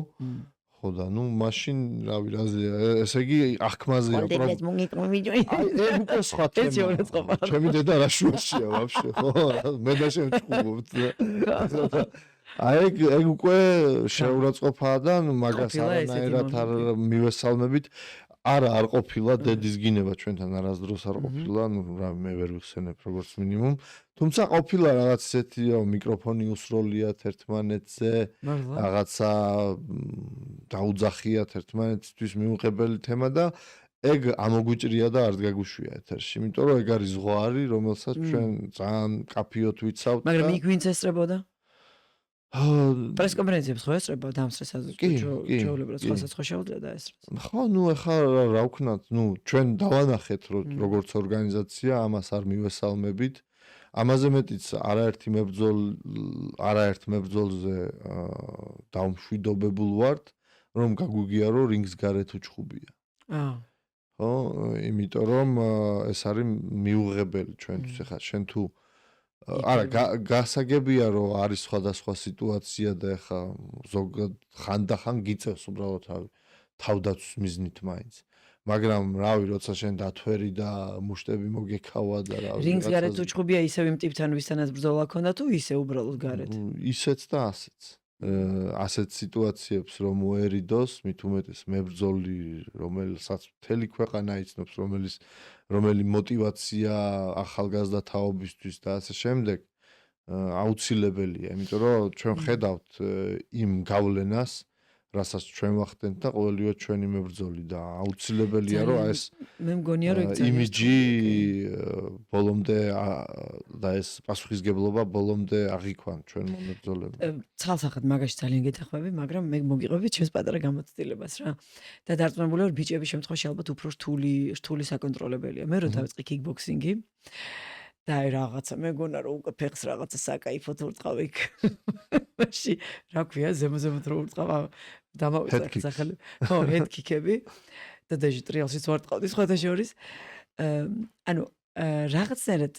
ხო და ნუ მაშინ რავი რაზეა ესე იგი აღქმაზეა ეგ უკვე სხვა თემაა ჩემი დედა რაშუაშია ვაფშე ხო მე და შენ ვჭუბობთ აი ეგ უკვე შეურაცხყოფაა და მაგას არანაირად არ მივესალმებით არა არ ყოფილა დედის გინება ჩვენთან არასდროს არ ყოფილა ნუ რა მე ვერ ვიხსენებ როგორც მინიმუმ თუმცა ყოფილა რაღაც ისეთი მიკროფონი უსროლიათ ერთმანეთზე რაღაცა დაუძახიათ ერთმანეთისთვის მიუღებელი თემა და ეგ ამოგვიჭრია და არ გაგუშვია ეთერში იმიტომ რომ ეგ არის ზღვარი რომელსაც ჩვენ ძალიან კაფიოთ ვიცავთ მაგრამ იქ ვინც ესწრებოდა პრესკონფერენციებს ხო ესწრება დამსწრესაზე ჩვეულებრივად სხვასაც ხო შეუძლია დაესწროს ხო ნუ ახლა რა ვქნათ ნუ ჩვენ დავანახეთ რომ როგორც ორგანიზაცია ამას არ მივესალმებით ამაზე მეტიც არაერთ მებრძოლზე დავმშვიდობებულ ვართ რომ გაგვიგია რომ რინგს გარეთ უჩხუბია ხო იმიტომ რომ ეს არის მიუღებელი ჩვენთვის ახლა შენ თუ არა გასაგებია რომ არის სხვადასხვა სიტუაცია და ეხა ზოგადად ხანდახან გიწევს უბრალოდ თავდაცვის მიზნით მაინც მაგრამ რავი როცა შენ დათვერი და მუშტები მოგეკავა და რავი რინგს გარეთ უჩხუბია ისევ იმ ტიპთან ვისთანაც ბრძოლა ქონდა თუ ისე უბრალოდ გარეთ ისეც და ასეც ასეთ სიტუაციებს რომ მოერიდოს მით უმეტეს მებრძოლი რომელსაც მთელი ქვეყანა იცნობს რომელი мотиваცია ახალგაზრდა თაობისთვის და ასე შემდეგ აუცილებელია იმიტომ რომ ჩვენ ხედავთ იმ გავლენას რასაც ჩვენ ვახდენთ და ყოველივე ჩვენი მებრძოლი და აუცილებელია რომ ეს მე მგონია რომ იმიჯი ბოლომდე და ეს პასუხისგებლობა ბოლომდე აღიქვან ჩვენ მომებრძოლებს. ცალსახად მაგაში ძალიან გეთახვები, მაგრამ მე მოგიყვებით ჩვენს პატარა გამოცდილებას რა. და დარწმუნებული ვარ ბიჭების შემთხვევაში ალბათ უფრო რთული საკონტროლებელია. მე რო დავიწყე kickboxing-ი და აი რაღაცა მეგონა რომ უკვე ფეხს რაღაცა საკაიფოდ ურწყავ იქ. მაშინ რა ქვია ზემო-ზემოთ რო ურწყავ დამავიწყე სახელი. ხო, head kick-ები და დაჟე ტრიალშიც ვარტყავდი სხვათა შორის. ანუ რაღაცნაირად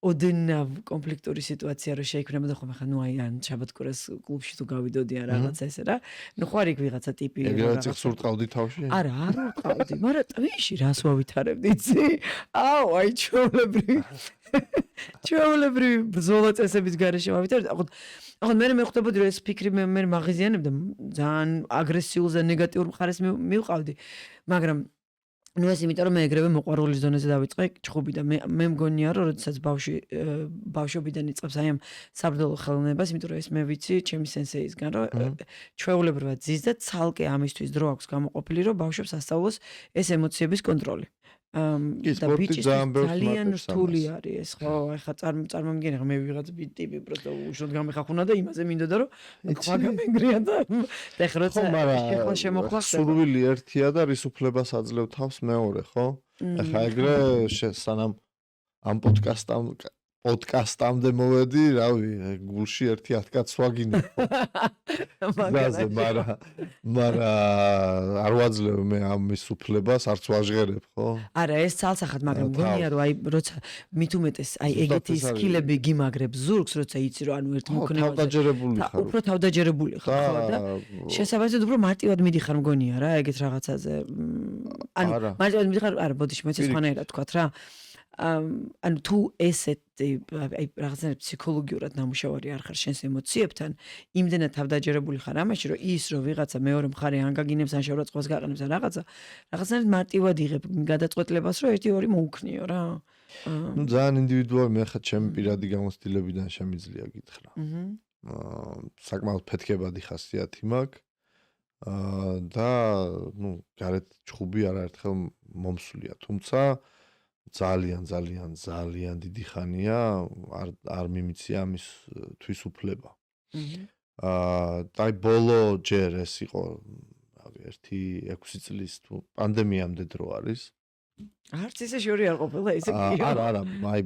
ოდნავ კონფლიქტური სიტუაცია რო შეიქმნებოდა ხომ ახლა ნუ აი ან შაბათკურას კლუბში თუ გავიდოდი ან რაღაცა ესე რა. ნუ ხარ იქ ვიღაცა ტიპი რაღაცა ციხს ურტყავდი თავში? არა, არ ურტყავდი, მაგრამ ტვიში რას ვავითარებდი იცი? აუ, აი ჩვეულებრივი ბრძოლა წესების გარეშე ვავითარებდი. ახლა მე მეხვდებოდი რომ ეს ფიქრი მე მაღიზიანებდა ძალიან აგრესიულზე ნეგატიურ მხარეს მივყავდი, მაგრამ ნუ ეს იმიტომ რომ მე ეგრევე მოყვარული ზონაზე დავიწყე ჩხუბი და მე მგონია რომ როდესაც ბავშვობიდან იწყებს აი ამ საბრძოლო ხელოვნებას, იმიტომ რომ ეს მე ვიცი ჩემი სენსეისგან რომ ჩვეულებრივად ზის და ცალკე ამისთვის დრო აქვს გამოყოფილი რომ ბავშვებს ასწავლოს ეს ემოციების კონტროლი. და ბიჭის ძალიან რთული არის ეს ხო ახლა წარმომიდგენია მე ვიღაც ტიპი პროსტო უშოთ გამეხახუნა და იმაზე მინდოდა რომ ხვა გამეგრია და ეხლა როცა შეხლა შემოხლა სურვილი ერთია და რის უფლებას აძლევ თავს მეორე ხო ახლა ეგრე სანამ ამ პოდკასტამდე მოვედი, რავი, გულში ერთი 10 კაცს ვაგინო. მაგრამ არ ვაძლევ მე ამის უფლებას, არც ვაჟღერებ, ხო? არა, ეს ცალსახად, მაგრამ მგონია რომ აი როცა მით უმეტეს აი ეგეთი სკილები გიმაგრებ ზურგს, როცა იცი რომ ანუ ერთ მოკნევაზე თავდაჯერებული ხარ. უფრო თავდაჯერებული ხარ, ხო და შესაბამისად უფრო მარტივად მიდიხარ მგონია რა, ეგეთ რაღაცაზე. ანუ მარტივად მიდიხარ, არა, ბოდიში მეც სხვანაირად თქვა რა. ანუ თუ ესეთი აი რაღაცა ფსიქოლოგიურად ნამუშევარი არ ხარ შენს ემოციებთან, იმდენად თავდაჯერებული ხარ ამაში, რომ ის რომ ვიღაცა მეორე მხარე ან გაგინებს ან შეურაცხყოფას გაყენებს ან რაღაცნაირად მარტივად იღებ გადაწყვეტილებას, რომ 1-2 მოუქნიო რა. ნუ ძალიან ინდივიდუალური მე ხა ჩემი პირადი გამოცდილებიდან შემიძლია გითხრა. საკმაოდ ფეთქებადი ხასიათი მაქვს. და ნუ გარეთ ჩხუბი არაერთხელ მომსვლია, თუმცა ძალიან დიდი ხანია არ მიმიცია ამის თვისუფლება. და ბოლო ჯერ ეს იყო, რავი, 1-6 წლის თუ პანდემიამდე დრო არის. არც ისე შორი არ ყოფილა ესე კი. არა, აი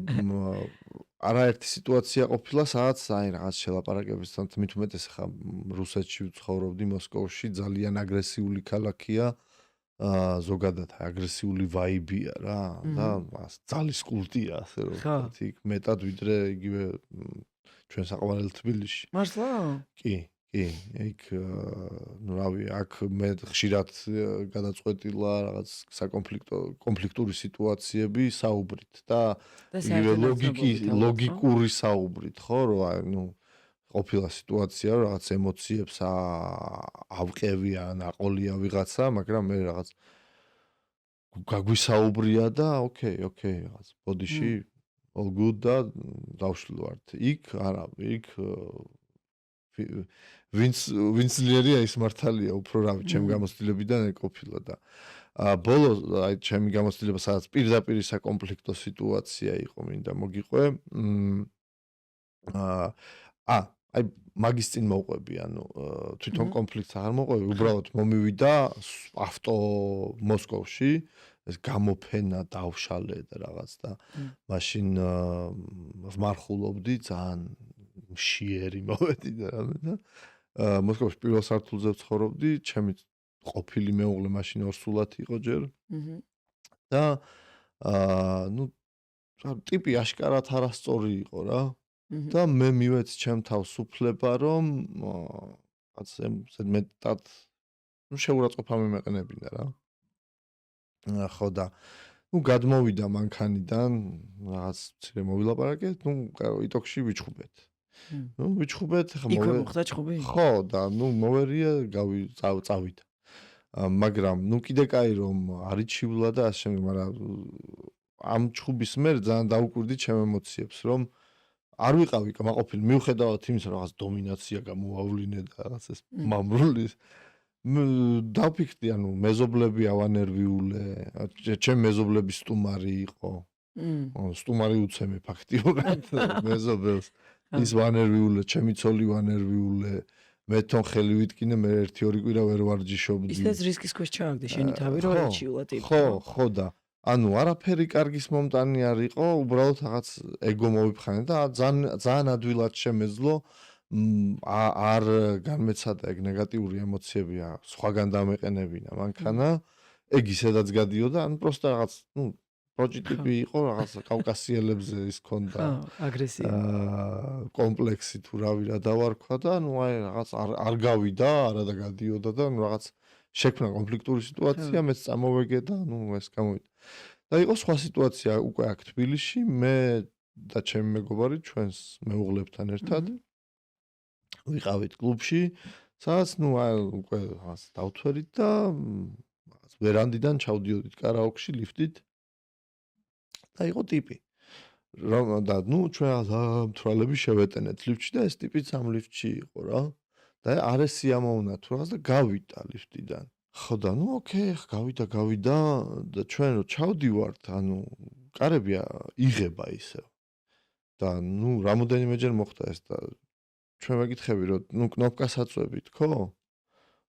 არაერთი სიტუაცია ყოფილა, სადაც აი რაღაც შელაპარაკებისთან მით უმეტეს ხა რუსეთში ვცხოვრობდი, მოსკოვში, ძალიან აგრესიული ქალაქია. ზოგადად აგრესიული ვაიბია რა და ძალის კულტია ასე რომ ვთქვათ იქ მეტად ვიდრე იგივე ჩვენ საყვარელ თბილისში. მართლა? კი, იქ ნუ რავი, აქ მე ხშირად გადაწყვეტილა რაღაც კონფლიქტური სიტუაციები საუბრით და იგივე ლოგიკური საუბრით, ხო, რომ აი ნუ ყოფილა სიტუაცია რომ რაღაც ემოციებს ავყევი ან აყოლია ვიღაცა, მაგრამ მე რაღაც გაგვისაუბრია და ოკეი, რაღაც ბოდიში all good და დავშლივართ. იქ არა, იქ ვინც ლიერია ის მართალია, უფრო რავი, ჩემ გამოცდილებიდან ყოფილა და ბოლო აი ჩემი გამოცდილება სადაც პირდაპირ საკონფლიქტო სიტუაცია იყო, მინდა მოგიყვე. აი მაგის წინ მოვყვები, ანუ თვითონ კონფლიქტს აღარ მოვყვები, უბრალოდ მომივიდა ავტო მოსკოვში, ეს გამოფენა დავშალე და რაღაც და მაშინ ვმარხულობდი ძალიან მშიერი მოვედი და რამე და მოსკოვში პირველ სართულზე ვცხოვრობდი, ჩემი ყოფილი მეუღლე მაშინ ორსულად იყო ჯერ. და ნუ ტიპი აშკარად არასწორი იყო რა. და მე მივეც ჩემ თავს უფლება რომ რაღაც მეტად ნუ შეურაცხყოფა მიმეყენებინა რა. ხო და ნუ გადმოვიდა მანქანიდან რაღაც მცირე მოვილაპარაკეთ, ნუ იტოქში ვიჩხუბეთ. ნუ ვიჩხუბეთ, ხა მოხდა ჩხუბი? ხო და ნუ მოვერია წავიდა. მაგრამ ნუ კიდე კაი რომ არიჩივლა და ასე შემდეგ, მაგრამ ამ ჩხუბის მერ ძალიან დაუკვირდი ჩემ ემოციებს, რომ არ ვიყავი კმაყოფილი, მიუხედავად იმისა, რომ რაღაც დომინაცია გამოვავლინე და რაღაც ეს მამრულის. დავფიქრდი, ანუ მეზობლები ავანერვიულე, ჩემ მეზობლების სტუმარი იყო. სტუმარი უცემი ფაქტიურად მეზობელს. ის ვანერვიულე, ჩემი ცოლი ვანერვიულე. მე თვითონ ხელი ვიტკინე, მე 1-2 კვირა ვერ ვარჯიშობდი. ისედაც რისკის ქვეშ ჩააგდე შენი თავი, რომ არჩიულად იყო. ხო და ანუ არაფერი კარგის მომტანი არ იყო, უბრალოდ რაღაც ეგო მოვიფხანე და ძალიან ადვილად შემეძლო არ განმეცადა ეგ ნეგატიური ემოციები სხვაგან დამეყენებინა მანქანა. ეგ ისედაც გადიოდა, ანუ პროსტა რაღაც, პროტოტიპი იყო, რაღაც კავკასიელებზე ის ქონდა. აგრესია. კომპლექსი თუ რავი რა დავარქვა და ანუ აი რაღაც არ გავიდა, არა და გადიოდა და ანუ რაღაც შექმნა კონფლიქტური სიტუაცია, მეც წამოვეგე და ანუ ეს გამოვიდა. და იყო სხვა სიტუაცია უკვე აქ თბილისში, მე და ჩემი მეგობარი ჩვენს მეუღლებთან ერთად ვიყავით კლუბში, სადაც ნუ აი უკვე რაღაც დავთვერით და რაღაც ვერანდიდან ჩავდიოდით კარაოკში ლიფტით. და იყო ტიპი. რომ და ნუ ჩვენ მთვრალები შევეტენეთ ლიფტში და ეს ტიპიც ამ ლიფტში იყო რა. და არ ესიამოვნა თუ რაღაც და გავიდა ლიფტიდან. ხო და ნუ ოკეი, გავიდა და ჩვენ რო ჩავდივართ, ანუ კარები იღება ისევ. და ნუ რამოდენიმეჯერ მოხდა ეს და ჩვენ მეკითხები რომ ნუ კნოპკას აწვევით, ხო?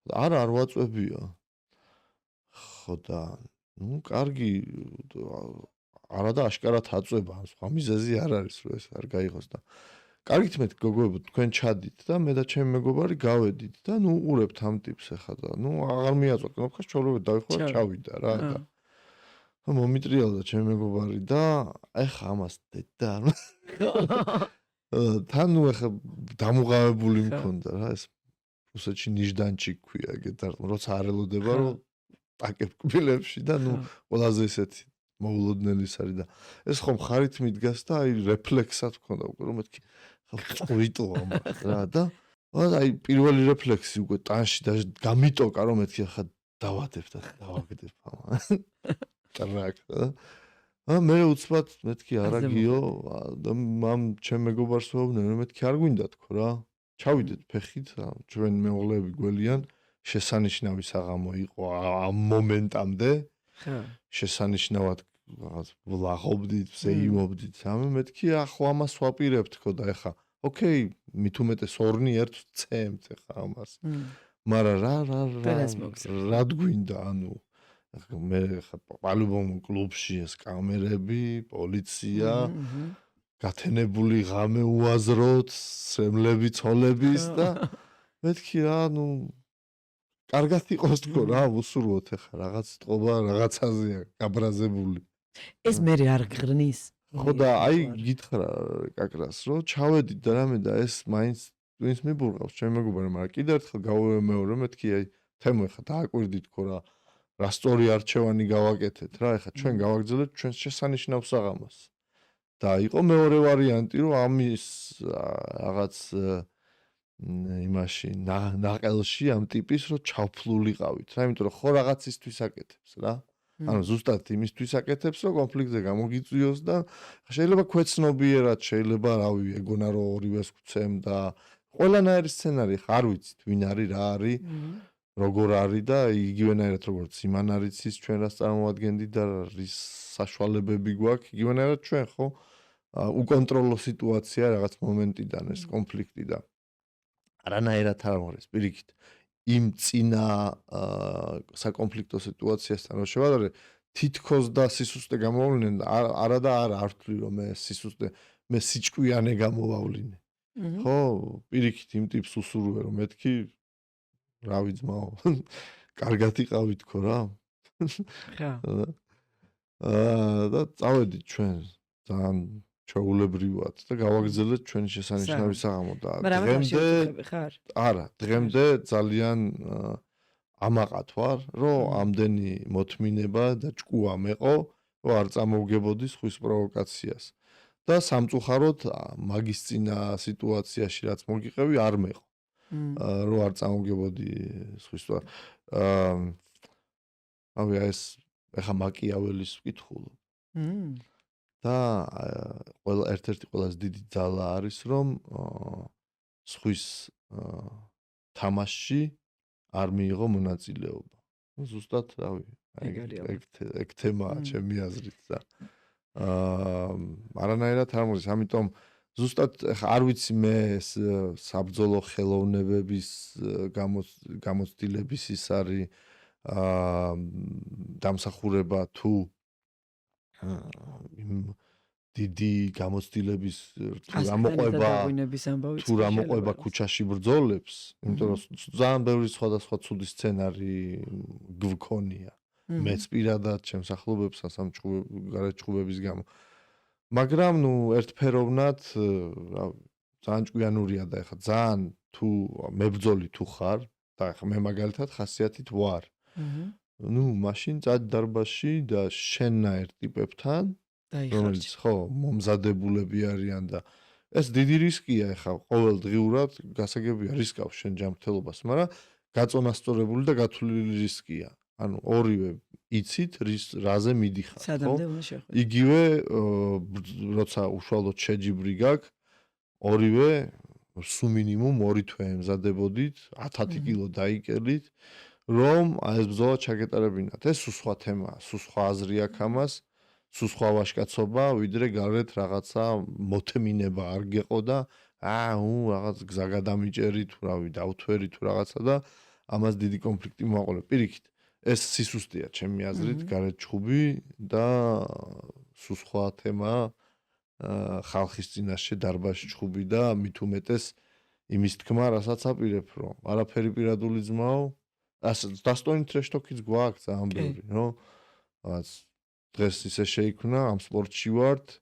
არა, არ ვაწვევია. ხო და ნუ კარგი არა და აშკარად აწვება, სხვა მიზეზი არ არის რომ ეს არ გაიღოს და კარგით მე გოგოებო თქვენ ჩადით და მე და ჩემი მეგობარი გავედით და ნუ უყურებთ ამ ტიპს ახლა და ნუ აღარ მიაწვა კნოპკას ჩავრობეთ დავიხვალ ჩავიდა რა და მომიტრიალდა ჩემი მეგობარი და ეხა ამას დედა თან ნუ ახლა დამუღავებული მქონდა რა ეს რუსეთში ნიშდანჩი ქვია ეგეთ როცა არ ელოდება რომ პაკებ კბილებში და ნუ ყველაზე ისეთი მოულოდნელის არის და ეს ხომ ხარით მიდგას და აი რეფლექსად მქონდა უკვე რომ მეთქი ვიტოვა მაგ რა და აი პირველი რეფლექსი უკვე ტანში და გამიტოკა რომ მეთქი ახლა დავადებ და დავაგდებ ტრაკ და მე უცბად მეთქი არა გიო და მამ ჩემ მეგობარს ვეუბნე რომ მეთქი არ გვინდა თქო რა ჩავიდეთ ფეხით ჩვენ მეუღლეები გველიან შესანიშნავი საღამო იყო ამ მომენტამდე შესანიშნავად რაღაც ვლაღობდით, ზეიმობდით, ამე მეთქი ახლა ამას ვაპირებთ ხო და ეხა ოკეი, მით უმეტეს ორნი ერთს წემთ ეხა ამას. მაგრამ რა გვინდა, ანუ მე ეხა პალუბომ კლუბში ეს კამერები, პოლიცია, გათენებული ღამე უაზროთ, სემლები, ცოლების და მეთქი რა, ну კარგად იყოს თქო რა, უსურვოთ ეხა რაღაც ტყობა რაღაცაზეა გაბრაზებული. ეს მე არ გღრნის. ხო და აი გითხრა კაკრას რომ ჩავედით და რამე და ეს მაინც twins მიბურღავს ჩემ მეგობარმა, მაგრამ კიდევ ერთხელ გავუმეორე მეთქი აი თემო ეხა დააკვირდით თქო რა სწორი არჩევანი გავაკეთეთ რა, ეხა ჩვენ გავაგრძელებთ ჩვენს შესანიშნავ საღამოს. და იყო მეორე ვარიანტი რომ ამის რაღაც იმაში ნაყელში ამ ტიპის რომ ჩავფლულიყავით რა, იმიტომ რომ ხო რაღაცისთვის აკეთებს რა. ანუ ზუსტად იმისთვის აკეთებს რომ კონფლიქტზე გამოგიწვიოს და შეიძლება ქვეცნობიერად შეიძლება რავი ეგონა რომ ორივეს გვცემ და ყველანაირი სცენარი ხარ არ ვიცით ვინ არის რა არის როგორ არის და იგივენაირად როგორც იმან არის ის ჩვენ რას წარმოვადგენდით და რის საშუალებები გვაქვს იგივენაირად ჩვენ ხო უკონტროლო სიტუაცია რაღაც მომენტიდან ეს კონფლიქტი და არანაირად არ მორეს პირიქით იმ წინა საკონფლიქტო სიტუაციასთან რო შევადარე თითქოს და სისუსტე გამოვავლინე და არა და არ ვთვლი რომ მე სისუსტე მე სიჭკვიანე გამოვავლინე ხო პირიქით იმ ტიპს უსურვე რომ მეთქი რავი ძმაო კარგად იყავი თქო რა ხა და წავედით ჩვენ ძალიან ჩაულებრივად და გავაგრძელეთ ჩვენი შესანიშნავი საღამო და დღემდე არა დღემდე ძალიან ამაყად ვარ რომ ამდენი მოთმინება და ჭკუა მეყო რომ არ წამოვგებოდი სხვის პროვოკაციას და სამწუხაროდ მაგის წინა სიტუაციაში რაც მოგიყევი არ მეყო რომ არ წამოვგებოდი სხვის რავი ეს ეხა მაკიაველის ვკითხულობ და ერთ-ერთი ყველაზე დიდი ძალა არის რომ სხვის თამაშში არ მიიღო მონაწილეობა. ზუსტად, რავი, ეგ თემაა ჩემი აზრით და არანაირად არ მოდის, ამიტომ ზუსტად არ ვიცი მე ეს საბრძოლო ხელოვნებების გამოცდილების ის არის დამსახურება თუ დიდი გამოცდილების თუ რა მოყვება ქუჩაში ბრძოლებს, იმიტომ რომ ძალიან ბევრი სხვადასხვა ცუდი სცენარი გვქონია. მეც პირადად ჩემს ახლობებსაც ამ გარეთ გამო. მაგრამ ნუ ერთფეროვნად ძალიან ჭკვიანურია და ეხლა ძალიან თუ მებრძოლი თუ ხარ და ეხლა მე მაგალითად ხასიათით ვარ. ნუ მაშინ წადი დარბაზში და შენნაირ ტიპებთან რომელიც ხო მომზადებულები არიან და ეს დიდი რისკია ეხლა ყოველდღიურად გასაგებია რისკავს შენ ჯანმრთელობას, მაგრამ გაწონასწორებული და გათვლილი რისკია. ანუ ორივე იცით რაზე მიდიხარ, ხო? იგივე როცა უშუალოდ შეჯიბრი გაქვს, ორივე სულ მინიმუმ 2 თვე ემზადებოდით, 10 კილო დაიკელით, რომ ეს ბრძოლა ჩაგეტარებინათ. ეს სხვა თემაა, სხვა აზრი აქვს ამას. სულ სხვა ვაჟკაცობა, ვიდრე გარეთ რაღაცა მოთმინება არ გეყო და რაღაც გზა გადამიჭერი თუ რავი, დავთვერი თუ რაღაცა და ამას დიდი კონფლიქტი მოაყოლებ. პირიქით, ეს სისუსტეა ჩემი აზრით, გარეთ ჩხუბი და სულ სხვა თემაა ხალხის წინაშე დარბაზში ჩხუბი და მით უმეტეს იმის თქმა, რასაც აპირებ, რომ არაფერი პირადული ძმაო, დასტოინი ტრეშტოკიც გვაქვს ძალიან ბევრი, ნო? რაღაც დღეს ისე შეიქმნა ამ სპორტში ვართ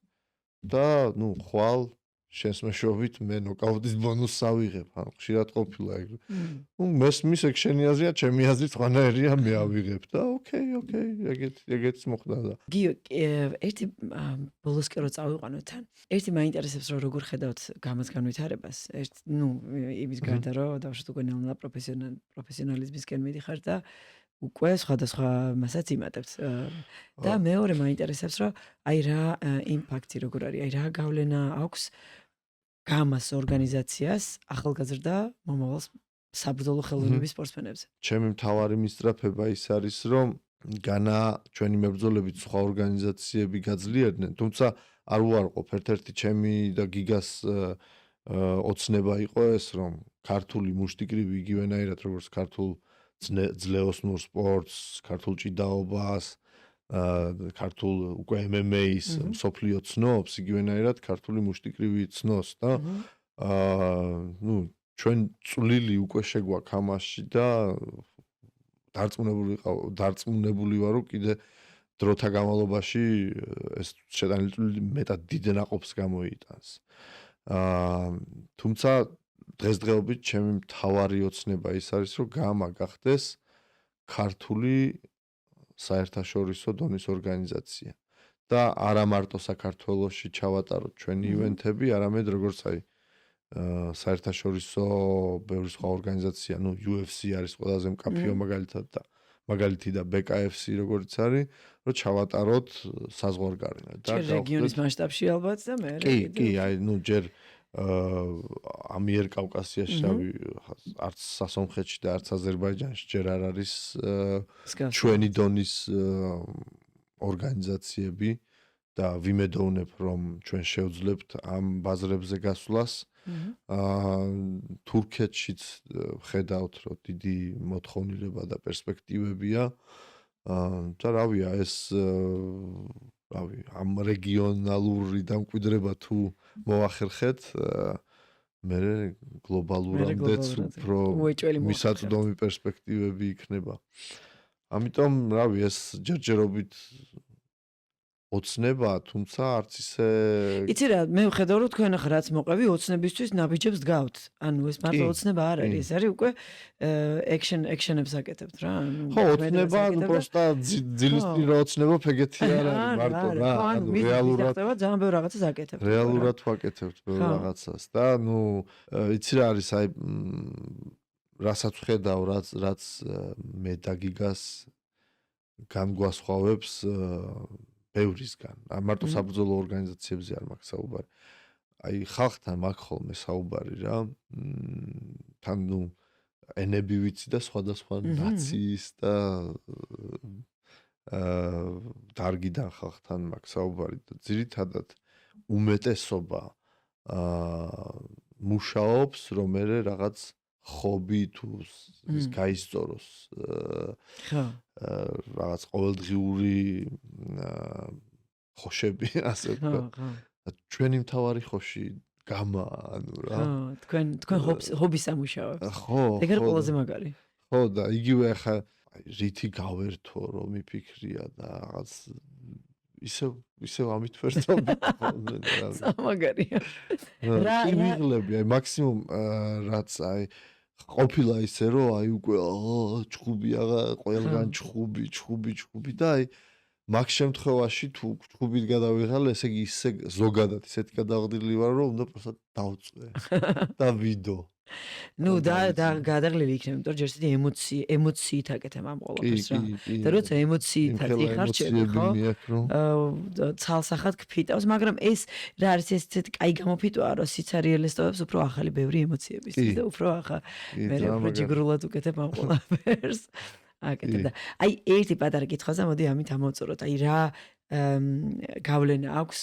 და ნუ ხვალ შენს მეშვეობით მე ნოკაუტის ბონუსს ავიღებ. ანუ ხშირად ყოფილა ეგ. ნუ მესმის ეგ შენი აზრია, ჩემი აზრით სხვანაირია, მე ავიღებ და ოკეი, ეგეც მოხდა და. გიო, ერთი ბოლოსკე რო წავიყვანოთ თან. ერთი მაინტერესებს რომ როგორ ხედავთ გამოს განვითარებას. ნუ იმის გარდა რომ დავშოთ უკვე ნელა პროფესიონალიზმისკენ მიდიხარ და უკვე სხვადასხვა მასაც იმატებთ. და მეორე მაინტერესებს რომ აი რა იმპაქტი როგორ არის, აი რა გავლენა აქვს გამას ორგანიზაციას ახალგაზრდა მომავალ საბრძოლო ხელოვნების სპორტსმენებზე. ჩემი მთავარი მისწრაფება ის არის რომ განა ჩვენი მებრძოლებით სხვა ორგანიზაციები გაძლიერდნენ, თუმცა არ უარყოფ ერთ-ერთი ჩემი და გიგას ოცნება იყო ეს რომ ქართული მუშტიკრივი იგივენაირად როგორც ქართულ ძლეოსნურ სპორტს, ქართულ ჭიდაობას, ქართულ უკვე MMA-ის მსოფლიო ცნობს, იგივენაირად ქართული მუშტიკრივი ცნობს და ნუ ჩვენ წვლილი უკვე შეგვაქვს ამაში და დარწმუნებული ვარ რომ კიდე დროთა განმავლობაში ეს შეტანილი წვლილი მეტად დიდ ნაყოფს გამოიტანს. თუმცა დღესდღეობით ჩემი მთავარი ოცნება ის არის რომ გამა გახდეს ქართული საერთაშორისო დონის ორგანიზაცია და არა მარტო საქართველოში ჩავატაროთ ჩვენი ივენთები, არამედ როგორც აი საერთაშორისო ბევრი სხვა ორგანიზაცია, ნუ UFC არის ყველაზე მკაფიო მაგალითი და BKFC როგორც არის, რომ ჩავატაროთ საზღვარგარეთ და რეგიონის მასშტაბში ალბათ და მე კი, აი ნუ ჯერ ამიერკავკასიაში არც სასონხეთში და არც აზერბაიჯანში ჯერ არ არის ჩვენი დონის ორგანიზაციები და ვიმედოვნებ რომ ჩვენ შევძლებთ ამ ბაზრებზე გასვლას. თურქეთშიც ხედავთ რომ დიდი მოთხოვნილება და პერსპექტივებია და რავია ეს ამ რეგიონალური დამკვიდრება თუ მოახერხეთ მე გლობალურამდეც უფრო მისაწვდომი პერსპექტივები იქნება. ამიტომ რავი ეს ჯერჯერობით ოცნება, თუმცა არც ისე იცი რა, მე ვხედავ რომ თქვენ ახლა რაც მოყვები ოცნებისთვის ნაბიჯებს დგავთ. ანუ ეს მარტო ოცნება არ არის, ეს არის უკვე ექშენებს აკეთებთ რა. ხო, ოცნება, ну просто ძილისწინ რა ოცნება ეგეთი არ არის მარტო რა, ანუ რეალურად ძალიან ბევრ რაღაცას აკეთებთ. რეალურად ვაკეთებთ ბევრ რაღაცას და ну იცი რა არის აი რასაც ვხედავ, რაც მე და გიგას განგვასხვავებს ბევრისგან. მარტო საბრძოლო ორგანიზაციებზე არ მაქვს საუბარი. აი ხალხთან მაქვს ხოლმე საუბარი რა. თან ნუ ენები ვიცი და სხვადასხვა ნაციის და დარგიდან ხალხთან მაქვს საუბარი და ძირითადად უმეტესობა მუშაობს, რომ მე რაღაც ხობი თუ ის გაისწოროს ხო რაღაც ყოველდღიური ხოშები ასე ვთქვათ. ჩვენი მთავარი ხოში გამა, ანუ რა. თქვენ ჰობი სამუშაოებს. ხო. ეგრე ყველაზე მაგარი. ხო და იგივე ახლა რითი გავერთო რომ მიფიქრია და რაღაც ისევ ამით ვერთობი. სამაგარია. რა ვიღლები, აი მაქსიმუმ რაც აი ყოფილა ისე რომ აი უკვე ჩხუბია ყველგან ჩხუბი და აი მაგ შემთხვევაში თუ ჩხუბით გადავიღალე, ესე იგი ისე ზოგადად ისეთი გადავღდილი ვარ რომ უნდა პროსტა დავწვე და ვიდო. ნუ და გადაღლილი იქნება, იმიტომ რომ ჯერ ისეთი ემოციით აკეთებ ამ ყველაფერს რა. და როცა ემოციითაც იხარჩები, ხო? ცალსახად გფიტავს, მაგრამ ეს რა არის ესეთი კაი გამოფიტვაა, რომ სიცარიელეს ტოვებს უფრო ახალი ბევრი ემოციების და უფრო ახლა მე უფრო ჯიგრულად უკეთებ ამ ყველაფერს. აკეთებ და აი ერთი პატარა კითხვაზე მოდი ამით ამოვწუროთ. აი რა გავლენა აქვს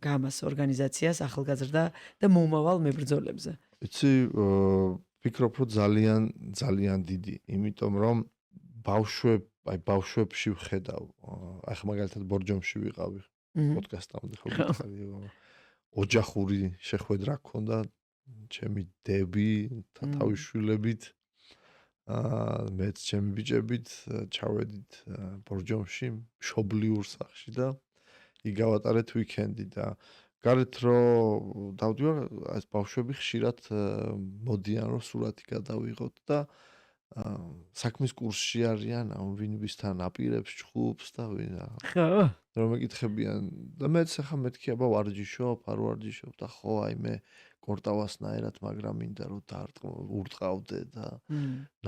გამას ორგანიზაციას ახალგაზრდა და მომავალ მებრძოლებზე? იცი, ვფიქრობ, რომ ძალიან დიდი, იმიტომ რომ ბავშვებში ვხედავ, აი ხა მაგალითად ბორჯომში ვიყავი პოდკასტამდე ხო გითხარი, ოჯახური შეხვედრა გქონდა ჩემი დები და თავისშვილებით, მეც ჩემი ბიჭებით ჩავედით ბორჯომში, მშობლიურ სახლში და იქ გავატარეთ ვიკენდი და გარეთ რომ დავდივარ, ეს ბავშვები ხშირად მოდიან რომ სურათი გადავიღოთ და საქმის კურსში არიან, ვინ ვისთან აპირებს ჩხუბს და ვინ რა. ხო. რომ მეკითხებიან და მეც ახლა მეთქი აბა ვარჯიშობ, არ ვარჯიშობ და ხო აი მე კორტავასნაირად, მაგრამ მინდა რომ ურტყავდე და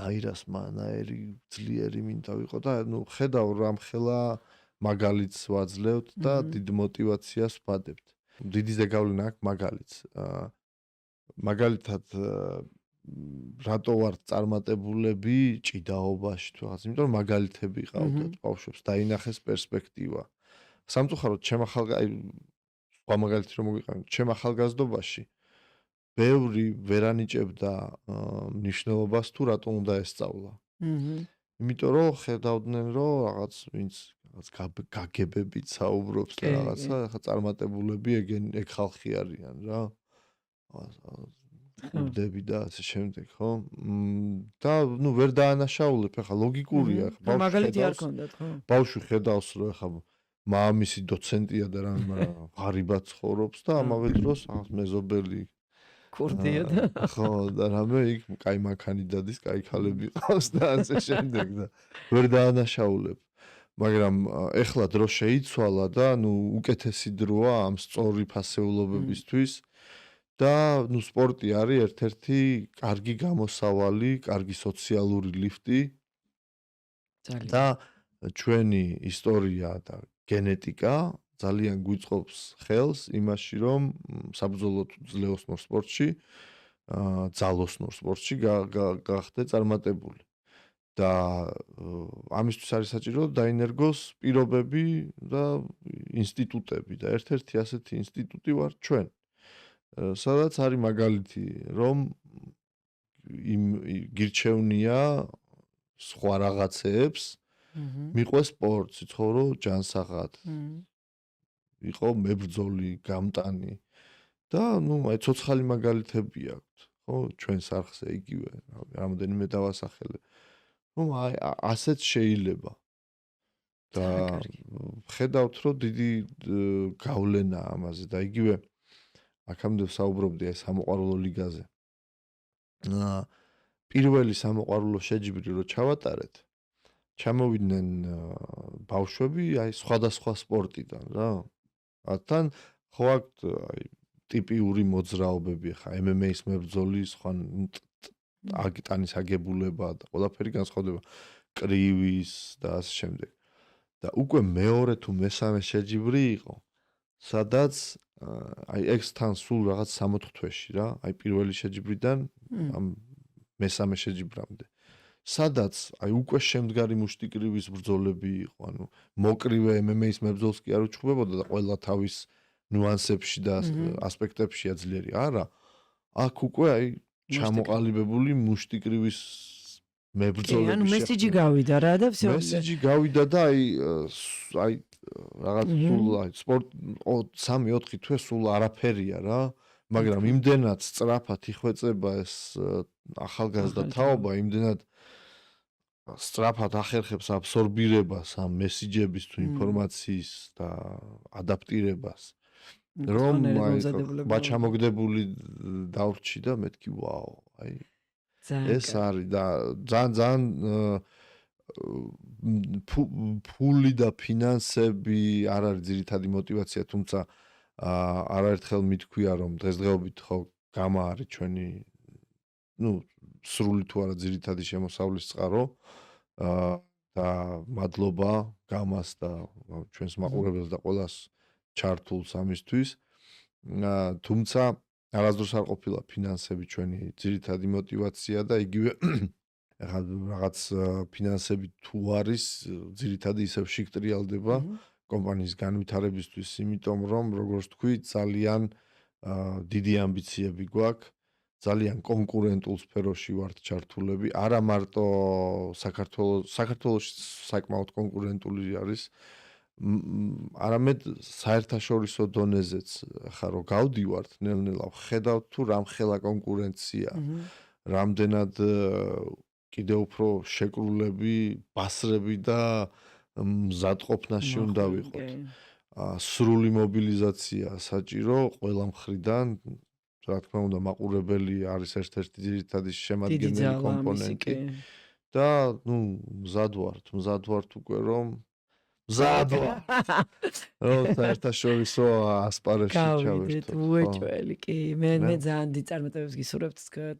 ნაირასმანაერი ძლიერი მინდა ვიყო და ნუ ხედავ რომ ხელა მაგალითს ვაძლევთ და დიდ მოტივაციას ვბადებთ. დიდი ზეგავლენა აქვს მაგალითს. მაგალითად რატო ვართ წარმატებულები ჭიდაობაში თუ რაღაც, იმიტომ რომ მაგალითები ყავდათ ბავშვებს, დაინახეს პერსპექტივა. სამწუხაროდ ჩემ სხვა მაგალითი რომ მოგიყავით, ჩემ ახალგაზრდობაში ბევრი ვერ ანიჭებდა მნიშვნელობას თუ რატომ უნდა ესწავლა. იმიტომ რომ ხედავდნენ რომ რაღაც ვინც გაგებებით საუბრობს და რაღაცა, ახლა წარმატებულები ეგ ხალხი არიან რა. ხუდები და ასე შემდეგ, ხო? და ნუ ვერ დაანაშაულებ, ახლა ლოგიკურია, ახლა მაგალითი არ ქონდათ, ხო? ბავშვი ხედავს რომ ახლა მამამისი დოცენტია და მაგრამ ღარიბად ცხოვრობს და ამავე დროს მეზობელი კურდია და ხო და რამე იქ კაი მანქანი დადის, კაი ქალები ყავს და ასე შემდეგ და ვერ დაანაშაულებ. მაგრამ ეხლა დრო შეიცვალა და ნუ უკეთესი დროა ამ სწორი ფასეულობებისთვის და ნუ სპორტი არის ერთ-ერთი კარგი გამოსავალი, კარგი სოციალური ლიფტი და ჩვენი ისტორია და გენეტიკა ძალიან გვიწყობს ხელს იმაში, რომ საბრძოლო ძლეოსნურ სპორტში, ძალოსნურ სპორტში გახდე წარმატებული. და ამისთვის არის საჭირო დაინერგოს პირობები და ინსტიტუტები და ერთ-ერთი ასეთი ინსტიტუტი ვარ ჩვენ. სადაც არის მაგალითი, რომ გირჩევნია სხვა რაღაცებს, მიყვეს სპორტი, ცხოვრო ჯანსაღად. იყო მებრძოლი, გამტანი და ნუ აი ცოცხალი მაგალითები აქვს, ხო, ჩვენ სახლზე იგივე, რამოდენიმე დავასახელე. რომ აი ასეც შეიძლება. და ხედავთ, რომ დიდი გავლენა ამაზე და იგივე აქამდე საუბრობდი აი სამოყვარულო ლიგაზე. პირველი სამოყვარულო შეჯიბრი რო ჩავატარეთ, ჩამოვიდნენ ბავშვები აი სხვადასხვა სპორტიდან რა. თან ხო აქვს აი ტიპიური მოძრაობები, ხა MMA-ის მებრძოლი, სხვა აგიტანის აგებულება და ყველაფერი განსხვავდება კრივის და ასე შემდეგ. და უკვე მეორე თუ მესამე შეჯიბრი იყო, სადაც აი ეგ თან სულ რაღაც 60 თვეში რა, აი პირველი შეჯიბრიდან ამ მესამე შეჯიბრამდე. სადაც აი უკვე შემდგარი მუშტიკრივის ბრძოლები იყო, ანუ მოკრივე MMA-ის მებრძოლს კი არ უჩხუბებოდა და ყველა თავის ნუანსებში და ასპექტებშია ძლიერი. არა, აქ უკვე აი ჩამოყალიბებული მუშტიკრივის მებრძოლები. ანუ მესიჯი გავიდა რა და всё. მესიჯი გავიდა და აი რაღაც სულ აი სპორტ 3-4 თვე სულ არაფერია რა. მაგრამ იმდენად სწრაფად იხვეწება ეს ახალგაზრდა თაობა, იმდენად სწრაფად ახერხებს აბსორბირებას ამ მესიჯების თუ ინფორმაციის და ადაპტირებას, რომ აი ჩამოგდებული დავრჩი და მეთქი ვაუ, აი ეს არის და ძალიან ფული და ფინანსები არ არის ძირითადი мотиваცია, თუმცა არაერთხელ მithქვია რომ დღესდღეობით ხო გამა არის ჩვენი სრული თუ არა ძირითადი შემოსავლის წყარო და მადლობა გამას და ჩვენს მაყურებელს და ყველას ჩართულს ამისთვის. თუმცა არასდროს არ ყოფილა ფინანსები ჩვენი ძირითადი мотиваცია და იგივე ახლა რაღაც ფინანსები თუ არის ძირითადი ისევ შიგტრიალდება კომპანიის განვითარებისთვის, იმიტომ რომ როგორც თქვი, ძალიან დიდი ამბიციები გვაქვს, ძალიან კონკურენტულ სფეროში ვართ ჩართულები, არა მარტო საქართველოში საკმაოდ კონკურენტული არის, არამედ საერთაშორისო დონეზეც ხა რო გავდივართ, ნელ-ნელა ვხედავთ თუ რამხელა კონკურენცია, რამდენად კიდევ უფრო შეკრულები, ბასრები და მზადყოფნაში უნდა ვიყოთ. სრული მობილიზაცია საჭირო ყველა მხრიდან, რა თქმა უნდა, მაყურებელი არის ერთ-ერთი ძირითადი შემადგენელი კომპონენტი და მზად ვართ უკვე რომ მზად ვართ. საერთაშორისო ასპარეზში ჩავერთოთ. უეჭველი, კი. მე ძალიან დიდ წარმატებებს გისურვებთ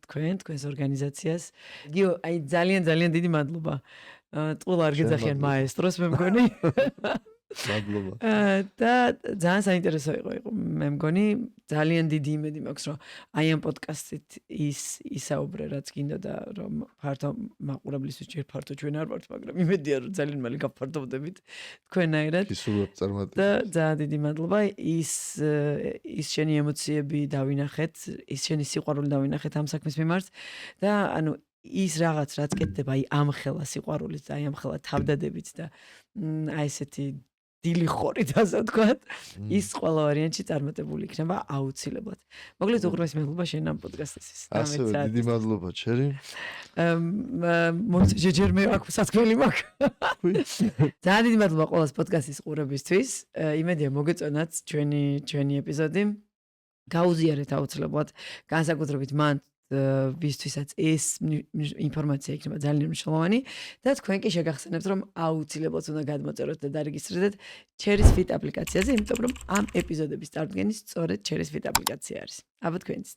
თქვენს ორგანიზაციას. გიო, აი ძალიან დიდი მადლობა. ტყუილ არ გეძახიან მაესტროს, მე მგონი. მადლობა. და ძალიან საინტერესო იყო, მე მგონი, ძალიან დიდი იმედი მაქვს, რომ აი ამ პოდკასტით ისაუბრე, რაც გინდოდა, რომ ფართო მაყურებლისთვის ჯერ ფართო ჩვენ არ ვართ, მაგრამ იმედია, რომ ძალიან მალე გაფართოვდებით თქვენაირად. გისურვებთ წარმატებას. და ძალიან დიდი მადლობა. ის შენი ემოციები დავინახეთ, ის შენი სიყვარული დავინახეთ ამ საქმის მიმართ და ანუ ის რაღაც რაც კეთდება აი ამ ხელა სიყვარულით და აი ამ ხელა თავდადებით და აი ესეთი დილი ხორით ასე ვთქვათ, ის ყველა ვარიანტში წარმატებული იქნება აუცილებლად. მოკლედ უღრმესი მადლობა შენ ამ პოდკასტისთვის. ასევე დიდი მადლობა ჩერი. მოიწე ჯერ მე აქ სათქმელი მაქვს. ძალიან დიდი მადლობა ყველას პოდკასტის ყურებისთვის. იმედია მოგეწონათ ჩვენი ეპიზოდი. გაუზიარეთ აუცილებლად, განსაკუთრებით მან ვისთვისაც ეს ინფორმაცია იქნება ძალიან მნიშვნელოვანი და თქვენ კი შეგახსენებთ რომ აუცილებლად უნდა გადმოწეროთ და დარეგისტრირდეთ Cherry's Fit აპლიკაციაზე, იმიტომ რომ ამ ეპიზოდების წარდგენის სწორედ Cherry's Fit აპლიკაცია არის. აბა თქვენიც